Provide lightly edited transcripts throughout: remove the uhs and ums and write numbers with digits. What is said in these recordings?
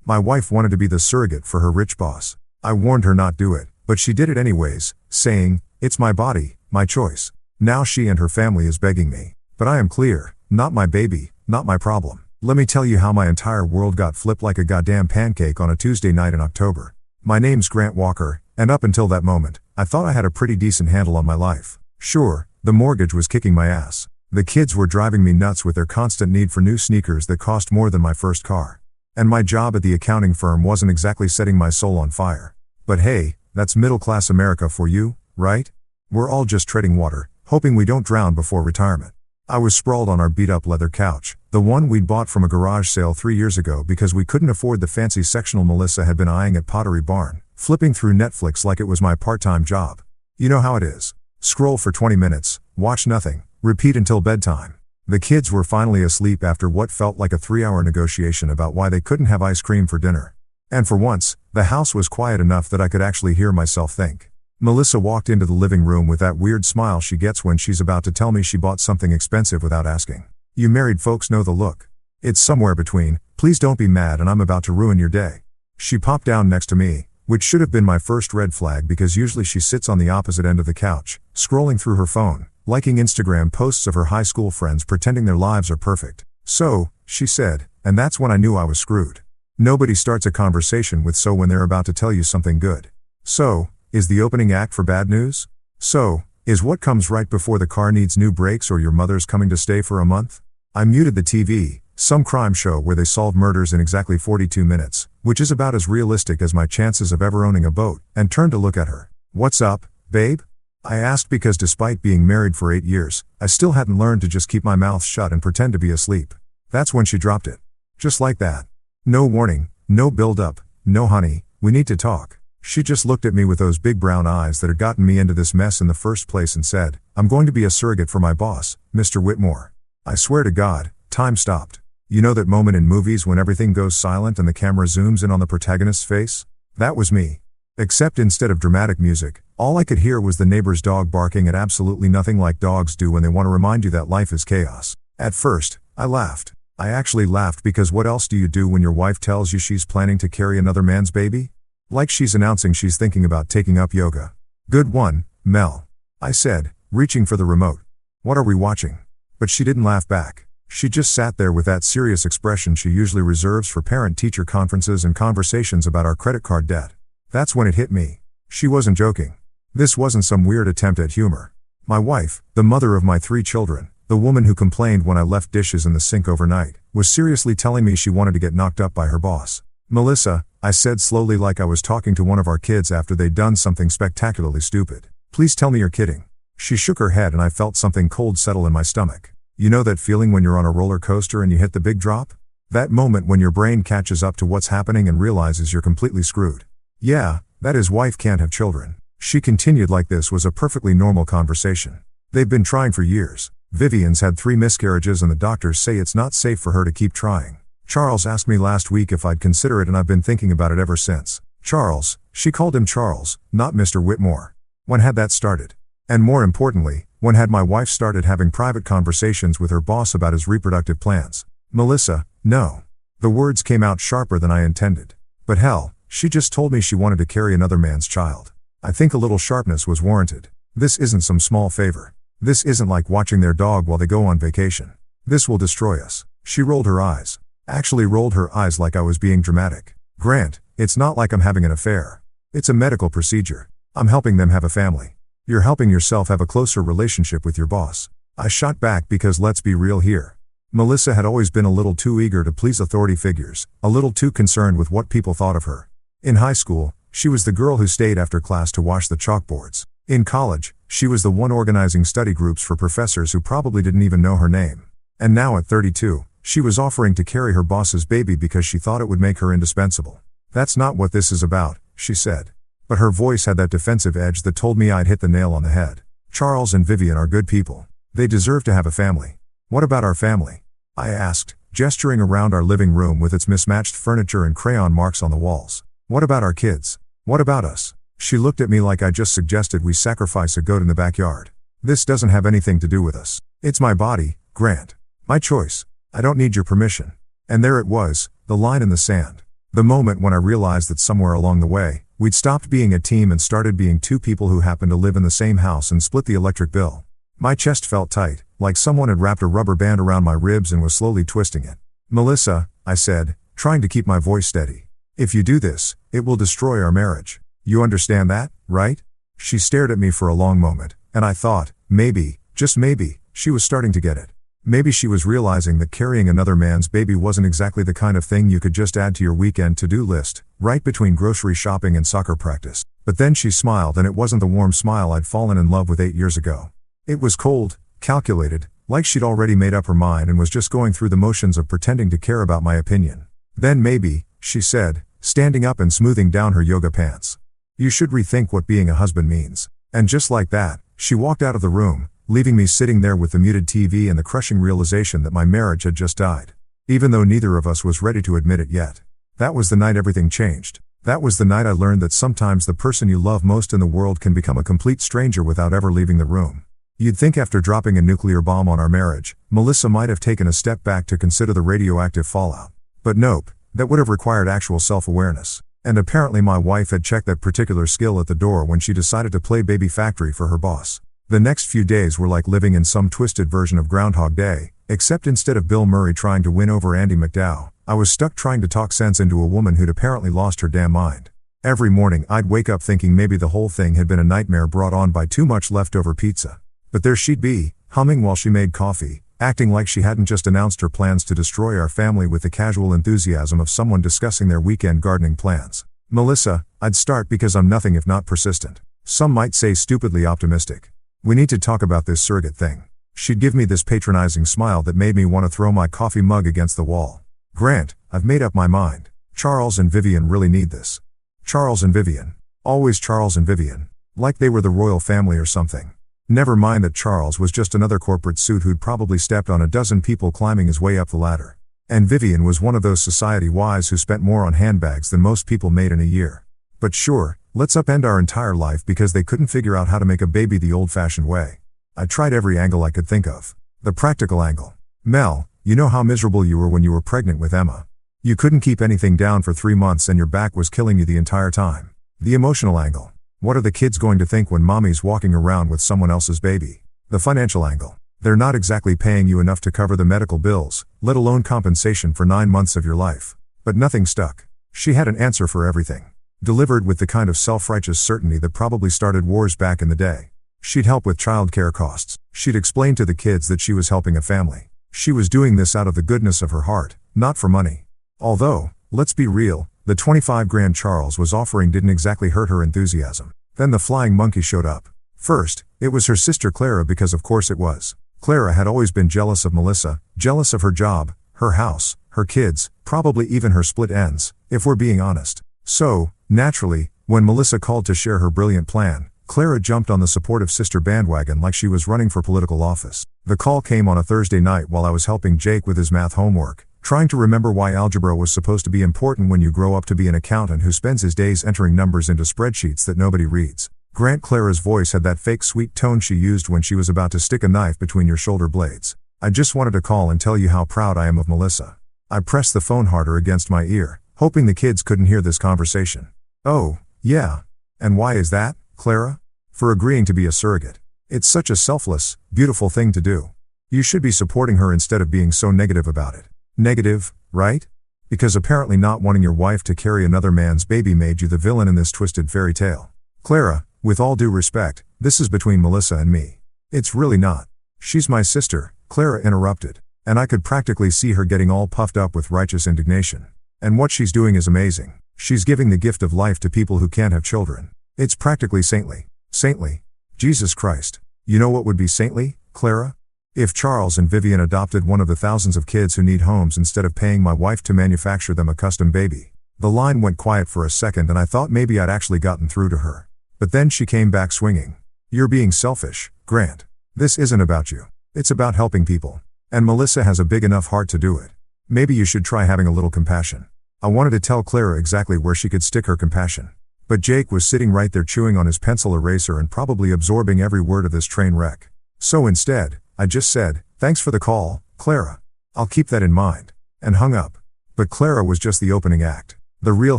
My wife wanted to be the surrogate for her rich boss. I warned her not do it, but she did it anyways, saying, "It's my body, my choice." Now she and her family is begging me. But I am clear, not my baby, not my problem. Let me tell you how my entire world got flipped like a goddamn pancake on a Tuesday night in October. My name's Grant Walker, and up until that moment, I thought I had a pretty decent handle on my life. Sure, the mortgage was kicking my ass. The kids were driving me nuts with their constant need for new sneakers that cost more than my first car. And my job at the accounting firm wasn't exactly setting my soul on fire. But hey, that's middle-class America for you, right? We're all just treading water, hoping we don't drown before retirement. I was sprawled on our beat-up leather couch, the one we'd bought from a garage sale 3 years ago because we couldn't afford the fancy sectional Melissa had been eyeing at Pottery Barn, flipping through Netflix like it was my part-time job. You know how it is. Scroll for 20 minutes, watch nothing, repeat until bedtime. The kids were finally asleep after what felt like a 3-hour negotiation about why they couldn't have ice cream for dinner. And for once, the house was quiet enough that I could actually hear myself think. Melissa walked into the living room with that weird smile she gets when she's about to tell me she bought something expensive without asking. You married folks know the look. It's somewhere between, "Please don't be mad and I'm about to ruin your day." She popped down next to me, which should have been my first red flag because usually she sits on the opposite end of the couch, scrolling through her phone, liking Instagram posts of her high school friends pretending their lives are perfect. "So," she said, and that's when I knew I was screwed. Nobody starts a conversation with "so" when they're about to tell you something good. "So" is the opening act for bad news? "So" is what comes right before the car needs new brakes or your mother's coming to stay for a month? I muted the TV, some crime show where they solve murders in exactly 42 minutes, which is about as realistic as my chances of ever owning a boat, and turned to look at her. "What's up, babe?" I asked because despite being married for 8 years, I still hadn't learned to just keep my mouth shut and pretend to be asleep. That's when she dropped it. Just like that. No warning, no build-up, no "honey, we need to talk." She just looked at me with those big brown eyes that had gotten me into this mess in the first place and said, "I'm going to be a surrogate for my boss, Mr. Whitmore." I swear to God, time stopped. You know that moment in movies when everything goes silent and the camera zooms in on the protagonist's face? That was me. Except instead of dramatic music, all I could hear was the neighbor's dog barking at absolutely nothing like dogs do when they want to remind you that life is chaos. At first, I laughed. I actually laughed because what else do you do when your wife tells you she's planning to carry another man's baby? Like she's announcing she's thinking about taking up yoga. "Good one, Mel," I said, reaching for the remote. "What are we watching?" But she didn't laugh back. She just sat there with that serious expression she usually reserves for parent-teacher conferences and conversations about our credit card debt. That's when it hit me. She wasn't joking. This wasn't some weird attempt at humor. My wife, the mother of my 3 children, the woman who complained when I left dishes in the sink overnight, was seriously telling me she wanted to get knocked up by her boss. "Melissa," I said slowly like I was talking to one of our kids after they'd done something spectacularly stupid. "Please tell me you're kidding." She shook her head and I felt something cold settle in my stomach. You know that feeling when you're on a roller coaster and you hit the big drop? That moment when your brain catches up to what's happening and realizes you're completely screwed. "Yeah, that is wife can't have children." She continued like this was a perfectly normal conversation. "They've been trying for years. Vivian's had 3 miscarriages and the doctors say it's not safe for her to keep trying. Charles asked me last week if I'd consider it and I've been thinking about it ever since." Charles, she called him Charles, not Mr. Whitmore. When had that started? And more importantly, when had my wife started having private conversations with her boss about his reproductive plans? "Melissa, no." The words came out sharper than I intended. But hell, she just told me she wanted to carry another man's child. I think a little sharpness was warranted. This isn't some small favor. This isn't like watching their dog while they go on vacation. This will destroy us. She rolled her eyes. Actually rolled her eyes like I was being dramatic. "Grant, it's not like I'm having an affair. It's a medical procedure. I'm helping them have a family. You're helping yourself have a closer relationship with your boss." I shot back because let's be real here. Melissa had always been a little too eager to please authority figures, a little too concerned with what people thought of her. In high school, she was the girl who stayed after class to wash the chalkboards. In college, she was the one organizing study groups for professors who probably didn't even know her name. And now at 32, she was offering to carry her boss's baby because she thought it would make her indispensable. "That's not what this is about," she said. But her voice had that defensive edge that told me I'd hit the nail on the head. "Charles and Vivian are good people. They deserve to have a family." "What about our family?" I asked, gesturing around our living room with its mismatched furniture and crayon marks on the walls. "What about our kids? What about us?" She looked at me like I just suggested we sacrifice a goat in the backyard. "This doesn't have anything to do with us. It's my body, Grant. My choice. I don't need your permission." And there it was, the line in the sand. The moment when I realized that somewhere along the way, we'd stopped being a team and started being two people who happened to live in the same house and split the electric bill. My chest felt tight, like someone had wrapped a rubber band around my ribs and was slowly twisting it. "Melissa," I said, trying to keep my voice steady. "If you do this, it will destroy our marriage. You understand that, right?" She stared at me for a long moment, and I thought, maybe, just maybe, she was starting to get it. Maybe she was realizing that carrying another man's baby wasn't exactly the kind of thing you could just add to your weekend to-do list, right between grocery shopping and soccer practice. But then she smiled, and it wasn't the warm smile I'd fallen in love with 8 years ago. It was cold, calculated, like she'd already made up her mind and was just going through the motions of pretending to care about my opinion. "Then maybe," she said, standing up and smoothing down her yoga pants, "you should rethink what being a husband means." And just like that, she walked out of the room, leaving me sitting there with the muted TV and the crushing realization that my marriage had just died. Even though neither of us was ready to admit it yet. That was the night everything changed. That was the night I learned that sometimes the person you love most in the world can become a complete stranger without ever leaving the room. You'd think after dropping a nuclear bomb on our marriage, Melissa might have taken a step back to consider the radioactive fallout. But nope, that would have required actual self-awareness. And apparently my wife had checked that particular skill at the door when she decided to play baby factory for her boss. The next few days were like living in some twisted version of Groundhog Day, except instead of Bill Murray trying to win over Andy McDowell, I was stuck trying to talk sense into a woman who'd apparently lost her damn mind. Every morning I'd wake up thinking maybe the whole thing had been a nightmare brought on by too much leftover pizza. But there she'd be, humming while she made coffee, acting like she hadn't just announced her plans to destroy our family with the casual enthusiasm of someone discussing their weekend gardening plans. "Melissa," I'd start because I'm nothing if not persistent. Some might say stupidly optimistic. "We need to talk about this surrogate thing." She'd give me this patronizing smile that made me want to throw my coffee mug against the wall. "Grant, I've made up my mind. Charles and Vivian really need this." Charles and Vivian. Always Charles and Vivian. Like they were the royal family or something. Never mind that Charles was just another corporate suit who'd probably stepped on a dozen people climbing his way up the ladder. And Vivian was one of those society wives who spent more on handbags than most people made in a year. But sure, let's upend our entire life because they couldn't figure out how to make a baby the old-fashioned way. I tried every angle I could think of. The practical angle. "Mel, you know how miserable you were when you were pregnant with Emma. You couldn't keep anything down for 3 months and your back was killing you the entire time." The emotional angle. "What are the kids going to think when mommy's walking around with someone else's baby?" The financial angle. "They're not exactly paying you enough to cover the medical bills, let alone compensation for 9 months of your life." But nothing stuck. She had an answer for everything. Delivered with the kind of self-righteous certainty that probably started wars back in the day. She'd help with childcare costs. She'd explain to the kids that she was helping a family. She was doing this out of the goodness of her heart, not for money. Although, let's be real, the 25 grand Charles was offering didn't exactly hurt her enthusiasm. Then the flying monkey showed up. First, it was her sister Clara because of course it was. Clara had always been jealous of Melissa, jealous of her job, her house, her kids, probably even her split ends, if we're being honest. So, naturally, when Melissa called to share her brilliant plan, Clara jumped on the supportive sister bandwagon like she was running for political office. The call came on a Thursday night while I was helping Jake with his math homework, trying to remember why algebra was supposed to be important when you grow up to be an accountant who spends his days entering numbers into spreadsheets that nobody reads. Grant, Clara's voice had that fake sweet tone she used when she was about to stick a knife between your shoulder blades. "I just wanted to call and tell you how proud I am of Melissa." I pressed the phone harder against my ear, hoping the kids couldn't hear this conversation. "Oh, yeah. And why is that, Clara?" "For agreeing to be a surrogate. It's such a selfless, beautiful thing to do. You should be supporting her instead of being so negative about it." Negative, right? Because apparently not wanting your wife to carry another man's baby made you the villain in this twisted fairy tale. "Clara, with all due respect, this is between Melissa and me." "It's really not. She's my sister," Clara interrupted, and I could practically see her getting all puffed up with righteous indignation. "And what she's doing is amazing. She's giving the gift of life to people who can't have children. It's practically saintly." "Saintly? Jesus Christ. You know what would be saintly, Clara? If Charles and Vivian adopted one of the thousands of kids who need homes instead of paying my wife to manufacture them a custom baby." The line went quiet for a second and I thought maybe I'd actually gotten through to her. But then she came back swinging. "You're being selfish, Grant. This isn't about you. It's about helping people. And Melissa has a big enough heart to do it. Maybe you should try having a little compassion." I wanted to tell Clara exactly where she could stick her compassion. But Jake was sitting right there chewing on his pencil eraser and probably absorbing every word of this train wreck. So instead, I just said, "Thanks for the call, Clara. I'll keep that in mind," and hung up. But Clara was just the opening act. The real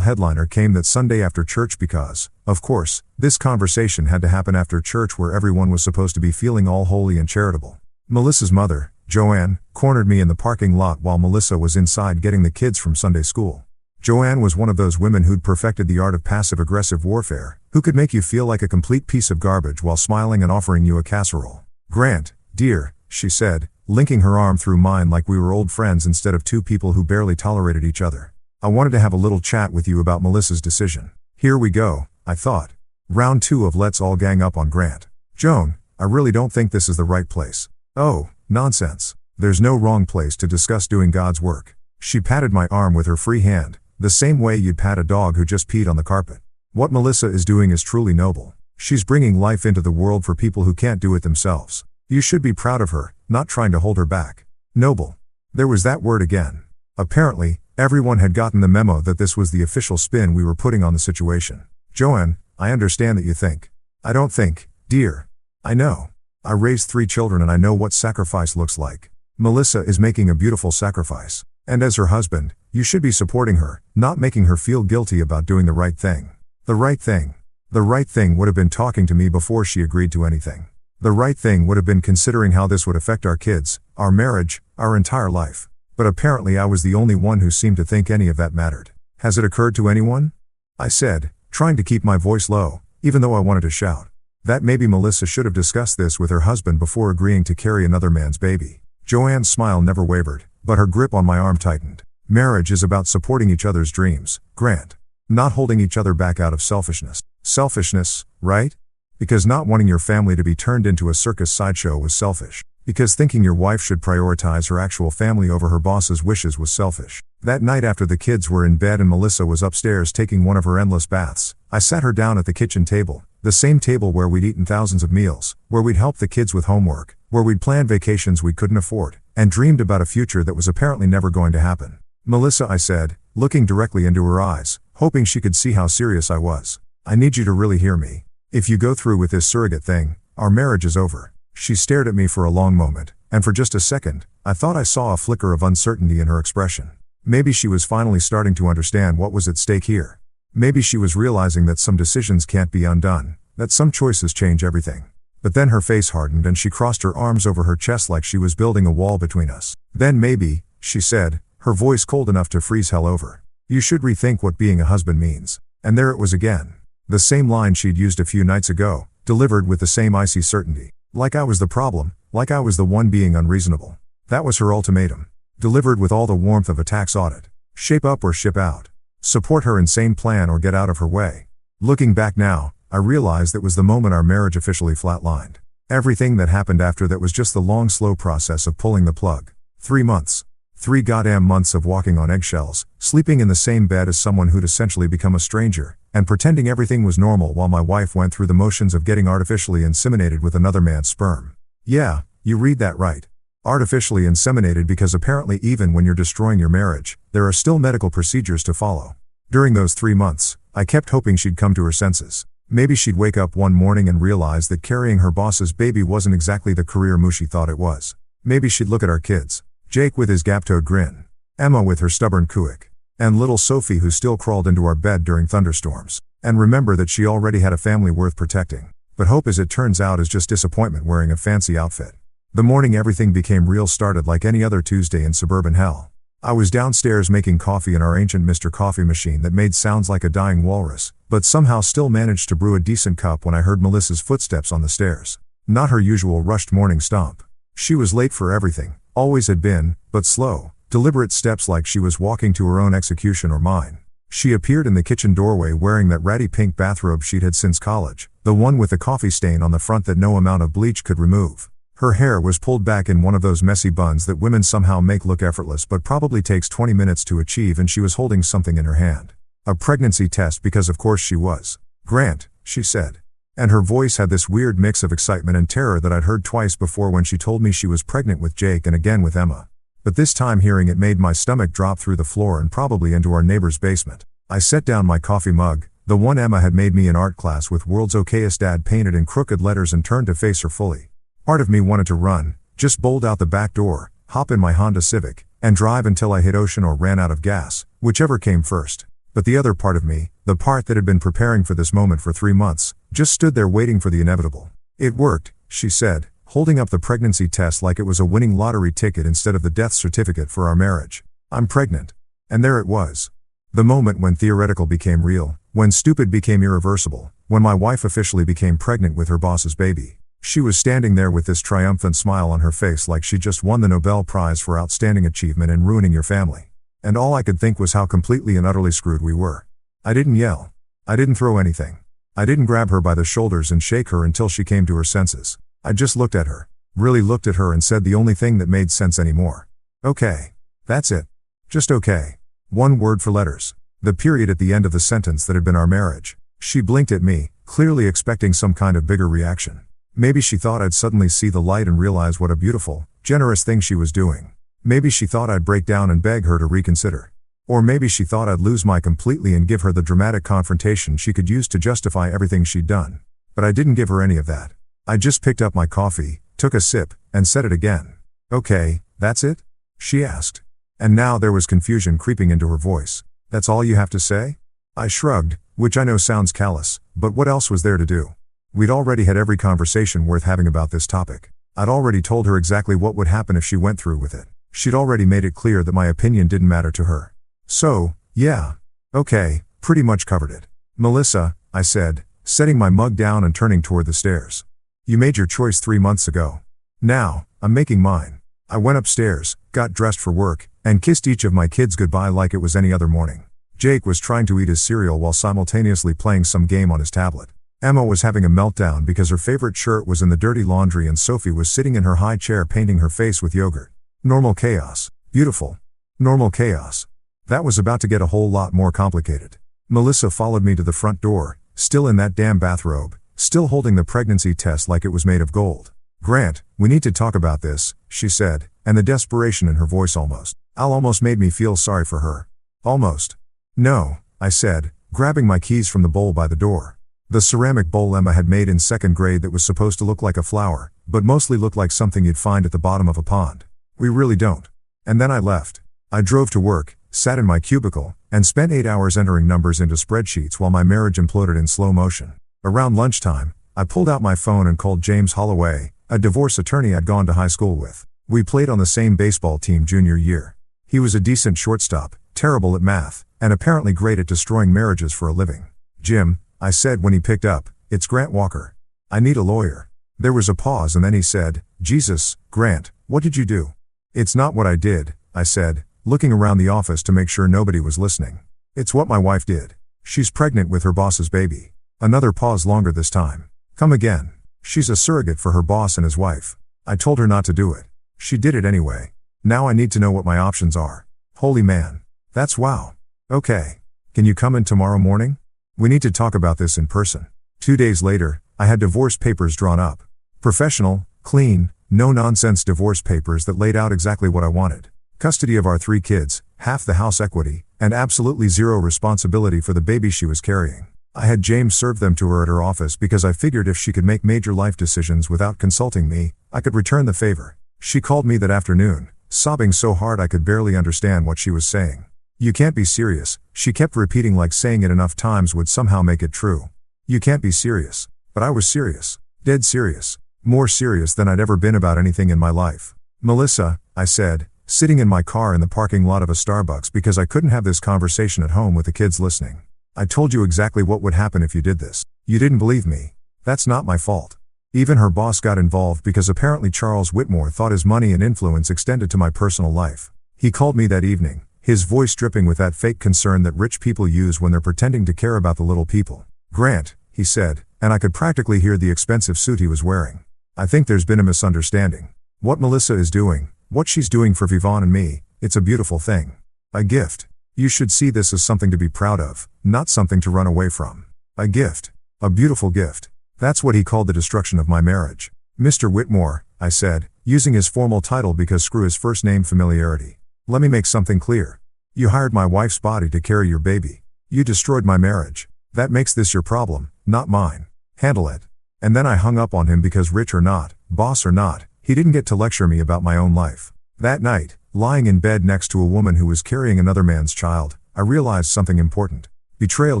headliner came that Sunday after church because, of course, this conversation had to happen after church where everyone was supposed to be feeling all holy and charitable. Melissa's mother, Joanne, cornered me in the parking lot while Melissa was inside getting the kids from Sunday school. Joanne was one of those women who'd perfected the art of passive-aggressive warfare, who could make you feel like a complete piece of garbage while smiling and offering you a casserole. "Grant, dear," she said, linking her arm through mine like we were old friends instead of two people who barely tolerated each other. "I wanted to have a little chat with you about Melissa's decision." Here we go, I thought. Round 2 of let's all gang up on Grant. "Joan, I really don't think this is the right place." "Oh, nonsense. There's no wrong place to discuss doing God's work." She patted my arm with her free hand, the same way you'd pat a dog who just peed on the carpet. "What Melissa is doing is truly noble. She's bringing life into the world for people who can't do it themselves. You should be proud of her, not trying to hold her back." Noble. There was that word again. Apparently, everyone had gotten the memo that this was the official spin we were putting on the situation. "Joanne, I understand that you think. I don't think, dear. I know. I raised 3 children and I know what sacrifice looks like. Melissa is making a beautiful sacrifice. And as her husband, you should be supporting her, not making her feel guilty about doing the right thing." The right thing. The right thing would have been talking to me before she agreed to anything. The right thing would have been considering how this would affect our kids, our marriage, our entire life. But apparently I was the only one who seemed to think any of that mattered. "Has it occurred to anyone?" I said, trying to keep my voice low, even though I wanted to shout. "That maybe Melissa should have discussed this with her husband before agreeing to carry another man's baby." Joanne's smile never wavered, but her grip on my arm tightened. "Marriage is about supporting each other's dreams, Grant. Not holding each other back out of selfishness." Selfishness, right? Because not wanting your family to be turned into a circus sideshow was selfish. Because thinking your wife should prioritize her actual family over her boss's wishes was selfish. That night after the kids were in bed and Melissa was upstairs taking one of her endless baths, I sat her down at the kitchen table, the same table where we'd eaten thousands of meals, where we'd helped the kids with homework, where we'd planned vacations we couldn't afford, and dreamed about a future that was apparently never going to happen. "Melissa," I said, looking directly into her eyes, hoping she could see how serious I was. "I need you to really hear me. If you go through with this surrogate thing, our marriage is over." She stared at me for a long moment, and for just a second, I thought I saw a flicker of uncertainty in her expression. Maybe she was finally starting to understand what was at stake here. Maybe she was realizing that some decisions can't be undone, that some choices change everything. But then her face hardened and she crossed her arms over her chest like she was building a wall between us. "Then maybe," she said, her voice cold enough to freeze hell over, "you should rethink what being a husband means." And there it was again. The same line she'd used a few nights ago, delivered with the same icy certainty. Like I was the problem, like I was the one being unreasonable. That was her ultimatum. Delivered with all the warmth of a tax audit. Shape up or ship out. Support her insane plan or get out of her way. Looking back now, I realized that was the moment our marriage officially flatlined. Everything that happened after that was just the long slow process of pulling the plug. 3 months. 3 goddamn months of walking on eggshells, sleeping in the same bed as someone who'd essentially become a stranger, and pretending everything was normal while my wife went through the motions of getting artificially inseminated with another man's sperm. Yeah, you read that right. Artificially inseminated because apparently even when you're destroying your marriage, there are still medical procedures to follow. During those 3 months, I kept hoping she'd come to her senses. Maybe she'd wake up one morning and realize that carrying her boss's baby wasn't exactly the career move she thought it was. Maybe she'd look at our kids. Jake with his gap-toed grin. Emma with her stubborn cooic. And little Sophie who still crawled into our bed during thunderstorms. And remember that she already had a family worth protecting. But hope, as it turns out, is just disappointment wearing a fancy outfit. The morning everything became real started like any other Tuesday in suburban hell. I was downstairs making coffee in our ancient Mr. Coffee machine that made sounds like a dying walrus, but somehow still managed to brew a decent cup when I heard Melissa's footsteps on the stairs. Not her usual rushed morning stomp. She was late for everything, always had been, but slow, deliberate steps like she was walking to her own execution or mine. She appeared in the kitchen doorway wearing that ratty pink bathrobe she'd had since college, the one with the coffee stain on the front that no amount of bleach could remove. Her hair was pulled back in one of those messy buns that women somehow make look effortless but probably takes 20 minutes to achieve, and she was holding something in her hand. A pregnancy test, because of course she was. "Grant," she said. And her voice had this weird mix of excitement and terror that I'd heard twice before when she told me she was pregnant with Jake and again with Emma. But this time hearing it made my stomach drop through the floor and probably into our neighbor's basement. I set down my coffee mug, the one Emma had made me in art class with "World's Okayest Dad" painted in crooked letters, and turned to face her fully. Part of me wanted to run, just bolt out the back door, hop in my Honda Civic, and drive until I hit ocean or ran out of gas, whichever came first. But the other part of me, the part that had been preparing for this moment for 3 months, just stood there waiting for the inevitable. It worked, she said, holding up the pregnancy test like it was a winning lottery ticket instead of the death certificate for our marriage. I'm pregnant. And there it was. The moment when theoretical became real, when stupid became irreversible, when my wife officially became pregnant with her boss's baby. She was standing there with this triumphant smile on her face like she just won the Nobel Prize for outstanding achievement in ruining your family. And all I could think was how completely and utterly screwed we were. I didn't yell. I didn't throw anything. I didn't grab her by the shoulders and shake her until she came to her senses. I just looked at her, really looked at her and said the only thing that made sense anymore. Okay. That's it. Just okay. One word for letters. The period at the end of the sentence that had been our marriage. She blinked at me, clearly expecting some kind of bigger reaction. Maybe she thought I'd suddenly see the light and realize what a beautiful, generous thing she was doing. Maybe she thought I'd break down and beg her to reconsider. Or maybe she thought I'd lose my completely and give her the dramatic confrontation she could use to justify everything she'd done. But I didn't give her any of that. I just picked up my coffee, took a sip, and said it again. Okay, that's it? She asked. And now there was confusion creeping into her voice. That's all you have to say? I shrugged, which I know sounds callous, but what else was there to do? We'd already had every conversation worth having about this topic. I'd already told her exactly what would happen if she went through with it. She'd already made it clear that my opinion didn't matter to her. So, yeah. Okay, pretty much covered it. Melissa, I said, setting my mug down and turning toward the stairs. You made your choice 3 months ago. Now, I'm making mine. I went upstairs, got dressed for work, and kissed each of my kids goodbye like it was any other morning. Jake was trying to eat his cereal while simultaneously playing some game on his tablet. Emma was having a meltdown because her favorite shirt was in the dirty laundry and Sophie was sitting in her high chair painting her face with yogurt. Normal chaos. Beautiful. Normal chaos. That was about to get a whole lot more complicated. Melissa followed me to the front door, still in that damn bathrobe, still holding the pregnancy test like it was made of gold. Grant, we need to talk about this, she said, and the desperation in her voice almost made me feel sorry for her. Almost. No, I said, grabbing my keys from the bowl by the door. The ceramic bowl Emma had made in 2nd grade that was supposed to look like a flower, but mostly looked like something you'd find at the bottom of a pond. We really don't. And then I left. I drove to work, sat in my cubicle, and spent 8 hours entering numbers into spreadsheets while my marriage imploded in slow motion. Around lunchtime, I pulled out my phone and called James Holloway, a divorce attorney I'd gone to high school with. We played on the same baseball team junior year. He was a decent shortstop, terrible at math, and apparently great at destroying marriages for a living. Jim, I said when he picked up, it's Grant Walker. I need a lawyer. There was a pause and then he said, Jesus, Grant, what did you do? It's not what I did, I said, looking around the office to make sure nobody was listening. It's what my wife did. She's pregnant with her boss's baby. Another pause longer this time. Come again. She's a surrogate for her boss and his wife. I told her not to do it. She did it anyway. Now I need to know what my options are. Holy man. That's wow. Okay. Can you come in tomorrow morning? We need to talk about this in person. 2 days later, I had divorce papers drawn up. Professional, clean, no-nonsense divorce papers that laid out exactly what I wanted. Custody of our 3 kids, half the house equity, and absolutely zero responsibility for the baby she was carrying. I had James serve them to her at her office because I figured if she could make major life decisions without consulting me, I could return the favor. She called me that afternoon, sobbing so hard I could barely understand what she was saying. You can't be serious, she kept repeating like saying it enough times would somehow make it true. You can't be serious. But I was serious. Dead serious. More serious than I'd ever been about anything in my life. Melissa, I said, sitting in my car in the parking lot of a Starbucks because I couldn't have this conversation at home with the kids listening. I told you exactly what would happen if you did this. You didn't believe me. That's not my fault. Even her boss got involved because apparently Charles Whitmore thought his money and influence extended to my personal life. He called me that evening, his voice dripping with that fake concern that rich people use when they're pretending to care about the little people. Grant, he said, and I could practically hear the expensive suit he was wearing. I think there's been a misunderstanding. What Melissa is doing, what she's doing for Vivon and me, it's a beautiful thing. A gift. You should see this as something to be proud of, not something to run away from. A gift. A beautiful gift. That's what he called the destruction of my marriage. Mr. Whitmore, I said, using his formal title because screw his first name familiarity. Let me make something clear. You hired my wife's body to carry your baby. You destroyed my marriage. That makes this your problem, not mine. Handle it. And then I hung up on him because rich or not, boss or not, he didn't get to lecture me about my own life. That night, lying in bed next to a woman who was carrying another man's child, I realized something important. Betrayal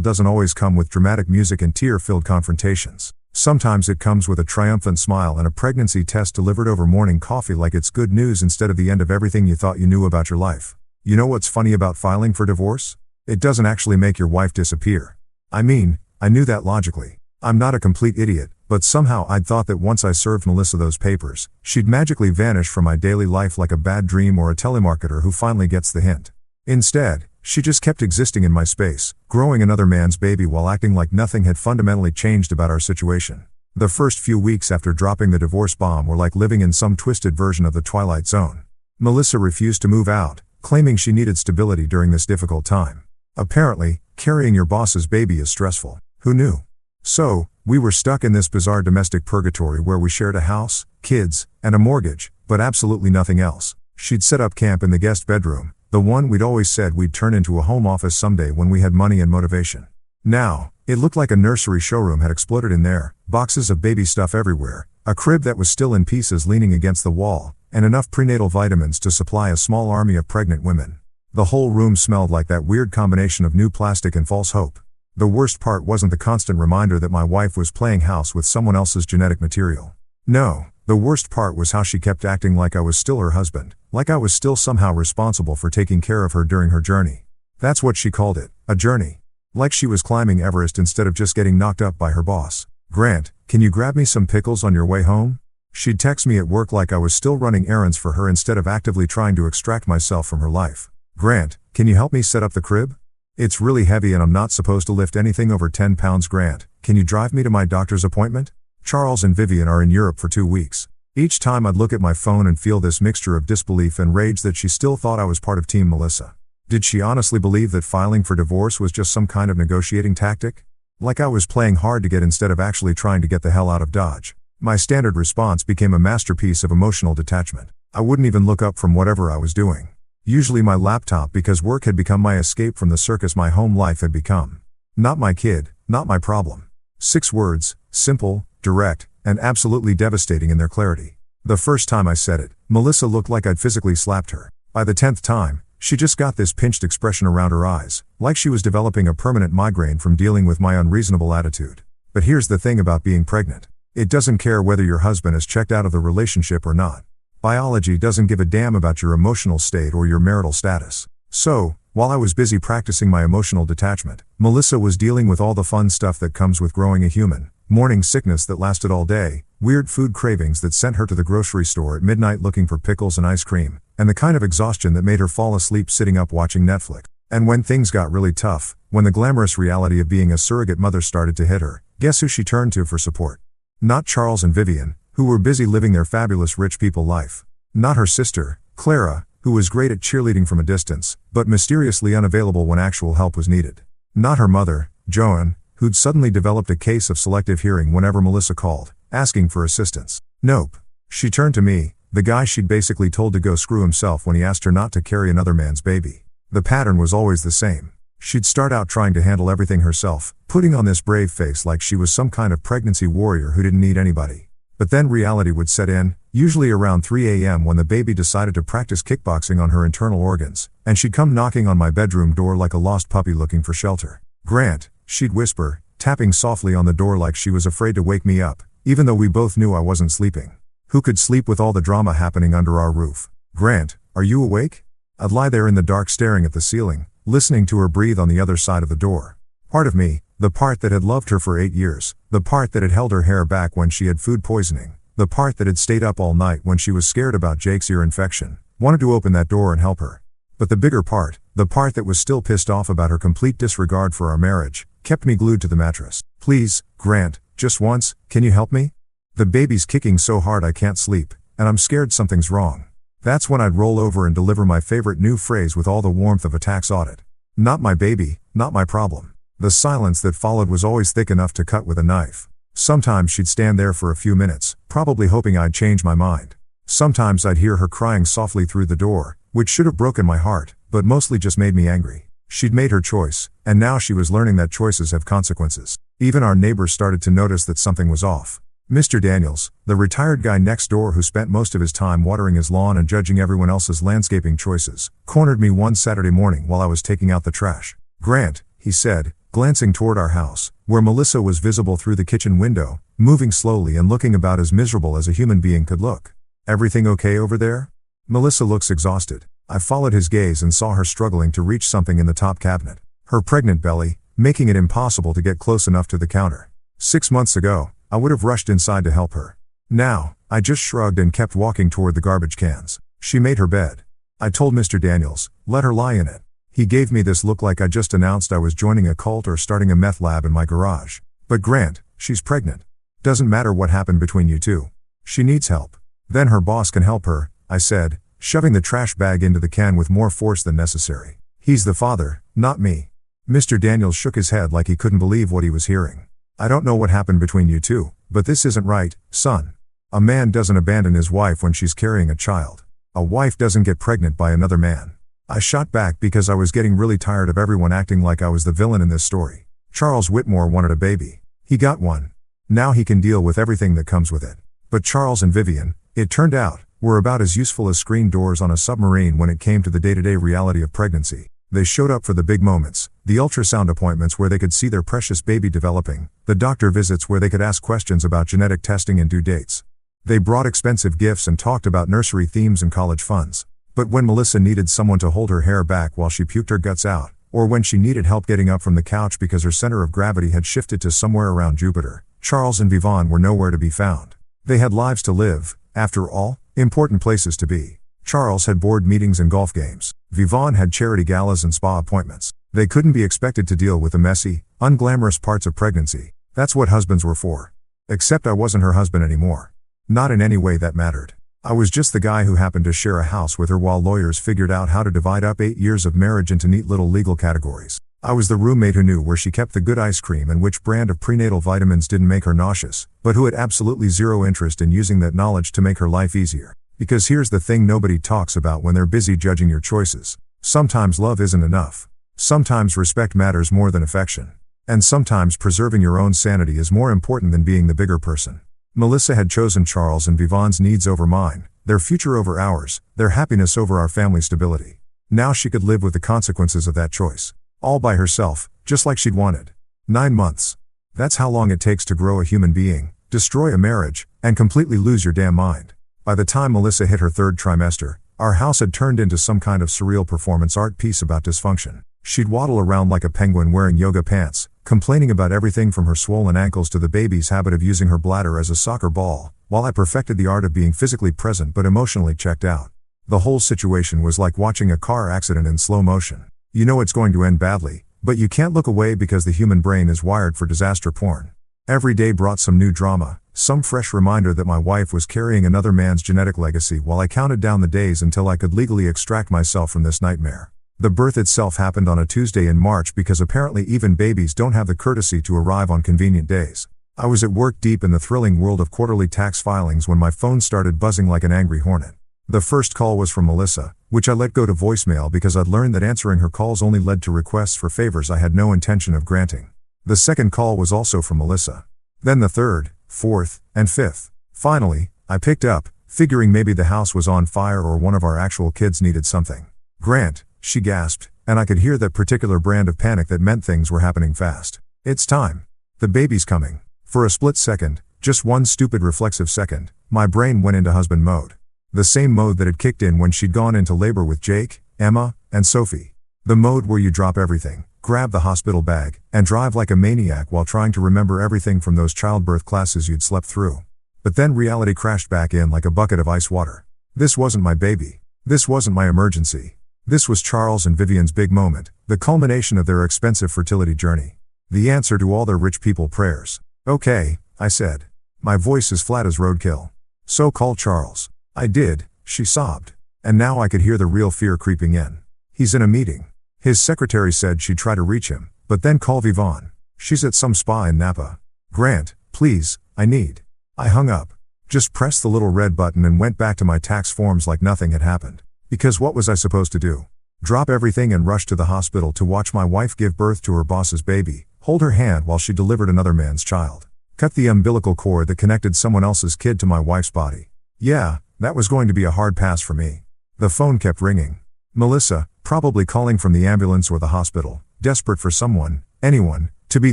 doesn't always come with dramatic music and tear-filled confrontations. Sometimes it comes with a triumphant smile and a pregnancy test delivered over morning coffee like it's good news instead of the end of everything you thought you knew about your life. You know what's funny about filing for divorce? It doesn't actually make your wife disappear. I mean, I knew that logically. I'm not a complete idiot, but somehow I'd thought that once I served Melissa those papers, she'd magically vanish from my daily life like a bad dream or a telemarketer who finally gets the hint. Instead, she just kept existing in my space, growing another man's baby while acting like nothing had fundamentally changed about our situation. The first few weeks after dropping the divorce bomb were like living in some twisted version of the Twilight Zone. Melissa refused to move out, claiming she needed stability during this difficult time. Apparently, carrying your boss's baby is stressful. Who knew? So, we were stuck in this bizarre domestic purgatory where we shared a house, kids, and a mortgage, but absolutely nothing else. She'd set up camp in the guest bedroom, the one we'd always said we'd turn into a home office someday when we had money and motivation. Now, it looked like a nursery showroom had exploded in there, boxes of baby stuff everywhere, a crib that was still in pieces leaning against the wall, and enough prenatal vitamins to supply a small army of pregnant women. The whole room smelled like that weird combination of new plastic and false hope. The worst part wasn't the constant reminder that my wife was playing house with someone else's genetic material. No, the worst part was how she kept acting like I was still her husband, like I was still somehow responsible for taking care of her during her journey. That's what she called it, a journey. Like she was climbing Everest instead of just getting knocked up by her boss. Grant, can you grab me some pickles on your way home? She'd text me at work like I was still running errands for her instead of actively trying to extract myself from her life. Grant, can you help me set up the crib? It's really heavy and I'm not supposed to lift anything over 10 pounds. Grant, can you drive me to my doctor's appointment? Charles and Vivian are in Europe for 2 weeks. Each time I'd look at my phone and feel this mixture of disbelief and rage that she still thought I was part of Team Melissa. Did she honestly believe that filing for divorce was just some kind of negotiating tactic? Like I was playing hard to get instead of actually trying to get the hell out of Dodge. My standard response became a masterpiece of emotional detachment. I wouldn't even look up from whatever I was doing. Usually my laptop because work had become my escape from the circus my home life had become. Not my kid, not my problem. 6 words, simple, direct, and absolutely devastating in their clarity. The first time I said it, Melissa looked like I'd physically slapped her. By the 10th time, she just got this pinched expression around her eyes, like she was developing a permanent migraine from dealing with my unreasonable attitude. But here's the thing about being pregnant. It doesn't care whether your husband has checked out of the relationship or not. Biology doesn't give a damn about your emotional state or your marital status. So, while I was busy practicing my emotional detachment, Melissa was dealing with all the fun stuff that comes with growing a human. Morning sickness that lasted all day, weird food cravings that sent her to the grocery store at midnight looking for pickles and ice cream, and the kind of exhaustion that made her fall asleep sitting up watching Netflix. And when things got really tough, when the glamorous reality of being a surrogate mother started to hit her, guess who she turned to for support? Not Charles and Vivian, who were busy living their fabulous rich people life. Not her sister, Clara, who was great at cheerleading from a distance, but mysteriously unavailable when actual help was needed. Not her mother, Joan, who'd suddenly developed a case of selective hearing whenever Melissa called, asking for assistance. Nope. She turned to me, the guy she'd basically told to go screw himself when he asked her not to carry another man's baby. The pattern was always the same. She'd start out trying to handle everything herself, putting on this brave face like she was some kind of pregnancy warrior who didn't need anybody. But then reality would set in, usually around 3 a.m. when the baby decided to practice kickboxing on her internal organs, and she'd come knocking on my bedroom door like a lost puppy looking for shelter. Grant, she'd whisper, tapping softly on the door like she was afraid to wake me up, even though we both knew I wasn't sleeping. Who could sleep with all the drama happening under our roof? Grant, are you awake? I'd lie there in the dark staring at the ceiling, listening to her breathe on the other side of the door. Part of me, the part that had loved her for 8 years, the part that had held her hair back when she had food poisoning, the part that had stayed up all night when she was scared about Jake's ear infection, wanted to open that door and help her. But the bigger part, the part that was still pissed off about her complete disregard for our marriage, kept me glued to the mattress. Please, Grant, just once, can you help me? The baby's kicking so hard I can't sleep, and I'm scared something's wrong. That's when I'd roll over and deliver my favorite new phrase with all the warmth of a tax audit. Not my baby, not my problem. The silence that followed was always thick enough to cut with a knife. Sometimes she'd stand there for a few minutes, probably hoping I'd change my mind. Sometimes I'd hear her crying softly through the door, which should have broken my heart, but mostly just made me angry. She'd made her choice, and now she was learning that choices have consequences. Even our neighbors started to notice that something was off. Mr. Daniels, the retired guy next door who spent most of his time watering his lawn and judging everyone else's landscaping choices, cornered me one Saturday morning while I was taking out the trash. "Grant," he said, glancing toward our house, where Melissa was visible through the kitchen window, moving slowly and looking about as miserable as a human being could look. "Everything okay over there?" "Melissa looks exhausted." I followed his gaze and saw her struggling to reach something in the top cabinet. Her pregnant belly, making it impossible to get close enough to the counter. 6 months ago, I would have rushed inside to help her. Now, I just shrugged and kept walking toward the garbage cans. She made her bed. I told Mr. Daniels, "Let her lie in it." He gave me this look like I just announced I was joining a cult or starting a meth lab in my garage. "But Grant, she's pregnant. Doesn't matter what happened between you two. She needs help." "Then her boss can help her," I said, shoving the trash bag into the can with more force than necessary. "He's the father, not me." Mr. Daniels shook his head like he couldn't believe what he was hearing. "I don't know what happened between you two, but this isn't right, son. A man doesn't abandon his wife when she's carrying a child. A wife doesn't get pregnant by another man." I shot back because I was getting really tired of everyone acting like I was the villain in this story. Charles Whitmore wanted a baby. He got one. Now he can deal with everything that comes with it. But Charles and Vivian, it turned out, were about as useful as screen doors on a submarine when it came to the day-to-day reality of pregnancy. They showed up for the big moments, the ultrasound appointments where they could see their precious baby developing, the doctor visits where they could ask questions about genetic testing and due dates. They brought expensive gifts and talked about nursery themes and college funds. But when Melissa needed someone to hold her hair back while she puked her guts out, or when she needed help getting up from the couch because her center of gravity had shifted to somewhere around Jupiter, Charles and Vivon were nowhere to be found. They had lives to live, after all, important places to be. Charles had board meetings and golf games. Vivon had charity galas and spa appointments. They couldn't be expected to deal with the messy, unglamorous parts of pregnancy. That's what husbands were for. Except I wasn't her husband anymore. Not in any way that mattered. I was just the guy who happened to share a house with her while lawyers figured out how to divide up 8 years of marriage into neat little legal categories. I was the roommate who knew where she kept the good ice cream and which brand of prenatal vitamins didn't make her nauseous, but who had absolutely zero interest in using that knowledge to make her life easier. Because here's the thing nobody talks about when they're busy judging your choices. Sometimes love isn't enough. Sometimes respect matters more than affection. And sometimes preserving your own sanity is more important than being the bigger person. Melissa had chosen Charles and Vivon's needs over mine, their future over ours, their happiness over our family stability. Now she could live with the consequences of that choice. All by herself, just like she'd wanted. 9 months. That's how long it takes to grow a human being, destroy a marriage, and completely lose your damn mind. By the time Melissa hit her 3rd trimester, our house had turned into some kind of surreal performance art piece about dysfunction. She'd waddle around like a penguin wearing yoga pants, complaining about everything from her swollen ankles to the baby's habit of using her bladder as a soccer ball, while I perfected the art of being physically present but emotionally checked out. The whole situation was like watching a car accident in slow motion. You know it's going to end badly, but you can't look away because the human brain is wired for disaster porn. Every day brought some new drama, some fresh reminder that my wife was carrying another man's genetic legacy while I counted down the days until I could legally extract myself from this nightmare. The birth itself happened on a Tuesday in March because apparently even babies don't have the courtesy to arrive on convenient days. I was at work deep in the thrilling world of quarterly tax filings when my phone started buzzing like an angry hornet. The first call was from Melissa, which I let go to voicemail because I'd learned that answering her calls only led to requests for favors I had no intention of granting. The second call was also from Melissa. Then the 3rd, 4th, and 5th. Finally, I picked up, figuring maybe the house was on fire or one of our actual kids needed something. "Grant," she gasped, and I could hear that particular brand of panic that meant things were happening fast. "It's time. The baby's coming." For a split second, just one stupid reflexive second, my brain went into husband mode. The same mode that had kicked in when she'd gone into labor with Jake, Emma, and Sophie. The mode where you drop everything, grab the hospital bag, and drive like a maniac while trying to remember everything from those childbirth classes you'd slept through. But then reality crashed back in like a bucket of ice water. This wasn't my baby. This wasn't my emergency. This was Charles and Vivian's big moment, the culmination of their expensive fertility journey. The answer to all their rich people prayers. "Okay," I said. My voice as flat as roadkill. "So call Charles." I did, she sobbed. And now I could hear the real fear creeping in. "He's in a meeting. His secretary said she'd try to reach him, but then call Vivon. She's at some spa in Napa. Grant, please, I need." I hung up. Just pressed the little red button and went back to my tax forms like nothing had happened. Because what was I supposed to do? Drop everything and rush to the hospital to watch my wife give birth to her boss's baby, hold her hand while she delivered another man's child? Cut the umbilical cord that connected someone else's kid to my wife's body. Yeah, that was going to be a hard pass for me. The phone kept ringing. Melissa, probably calling from the ambulance or the hospital, desperate for someone, anyone, to be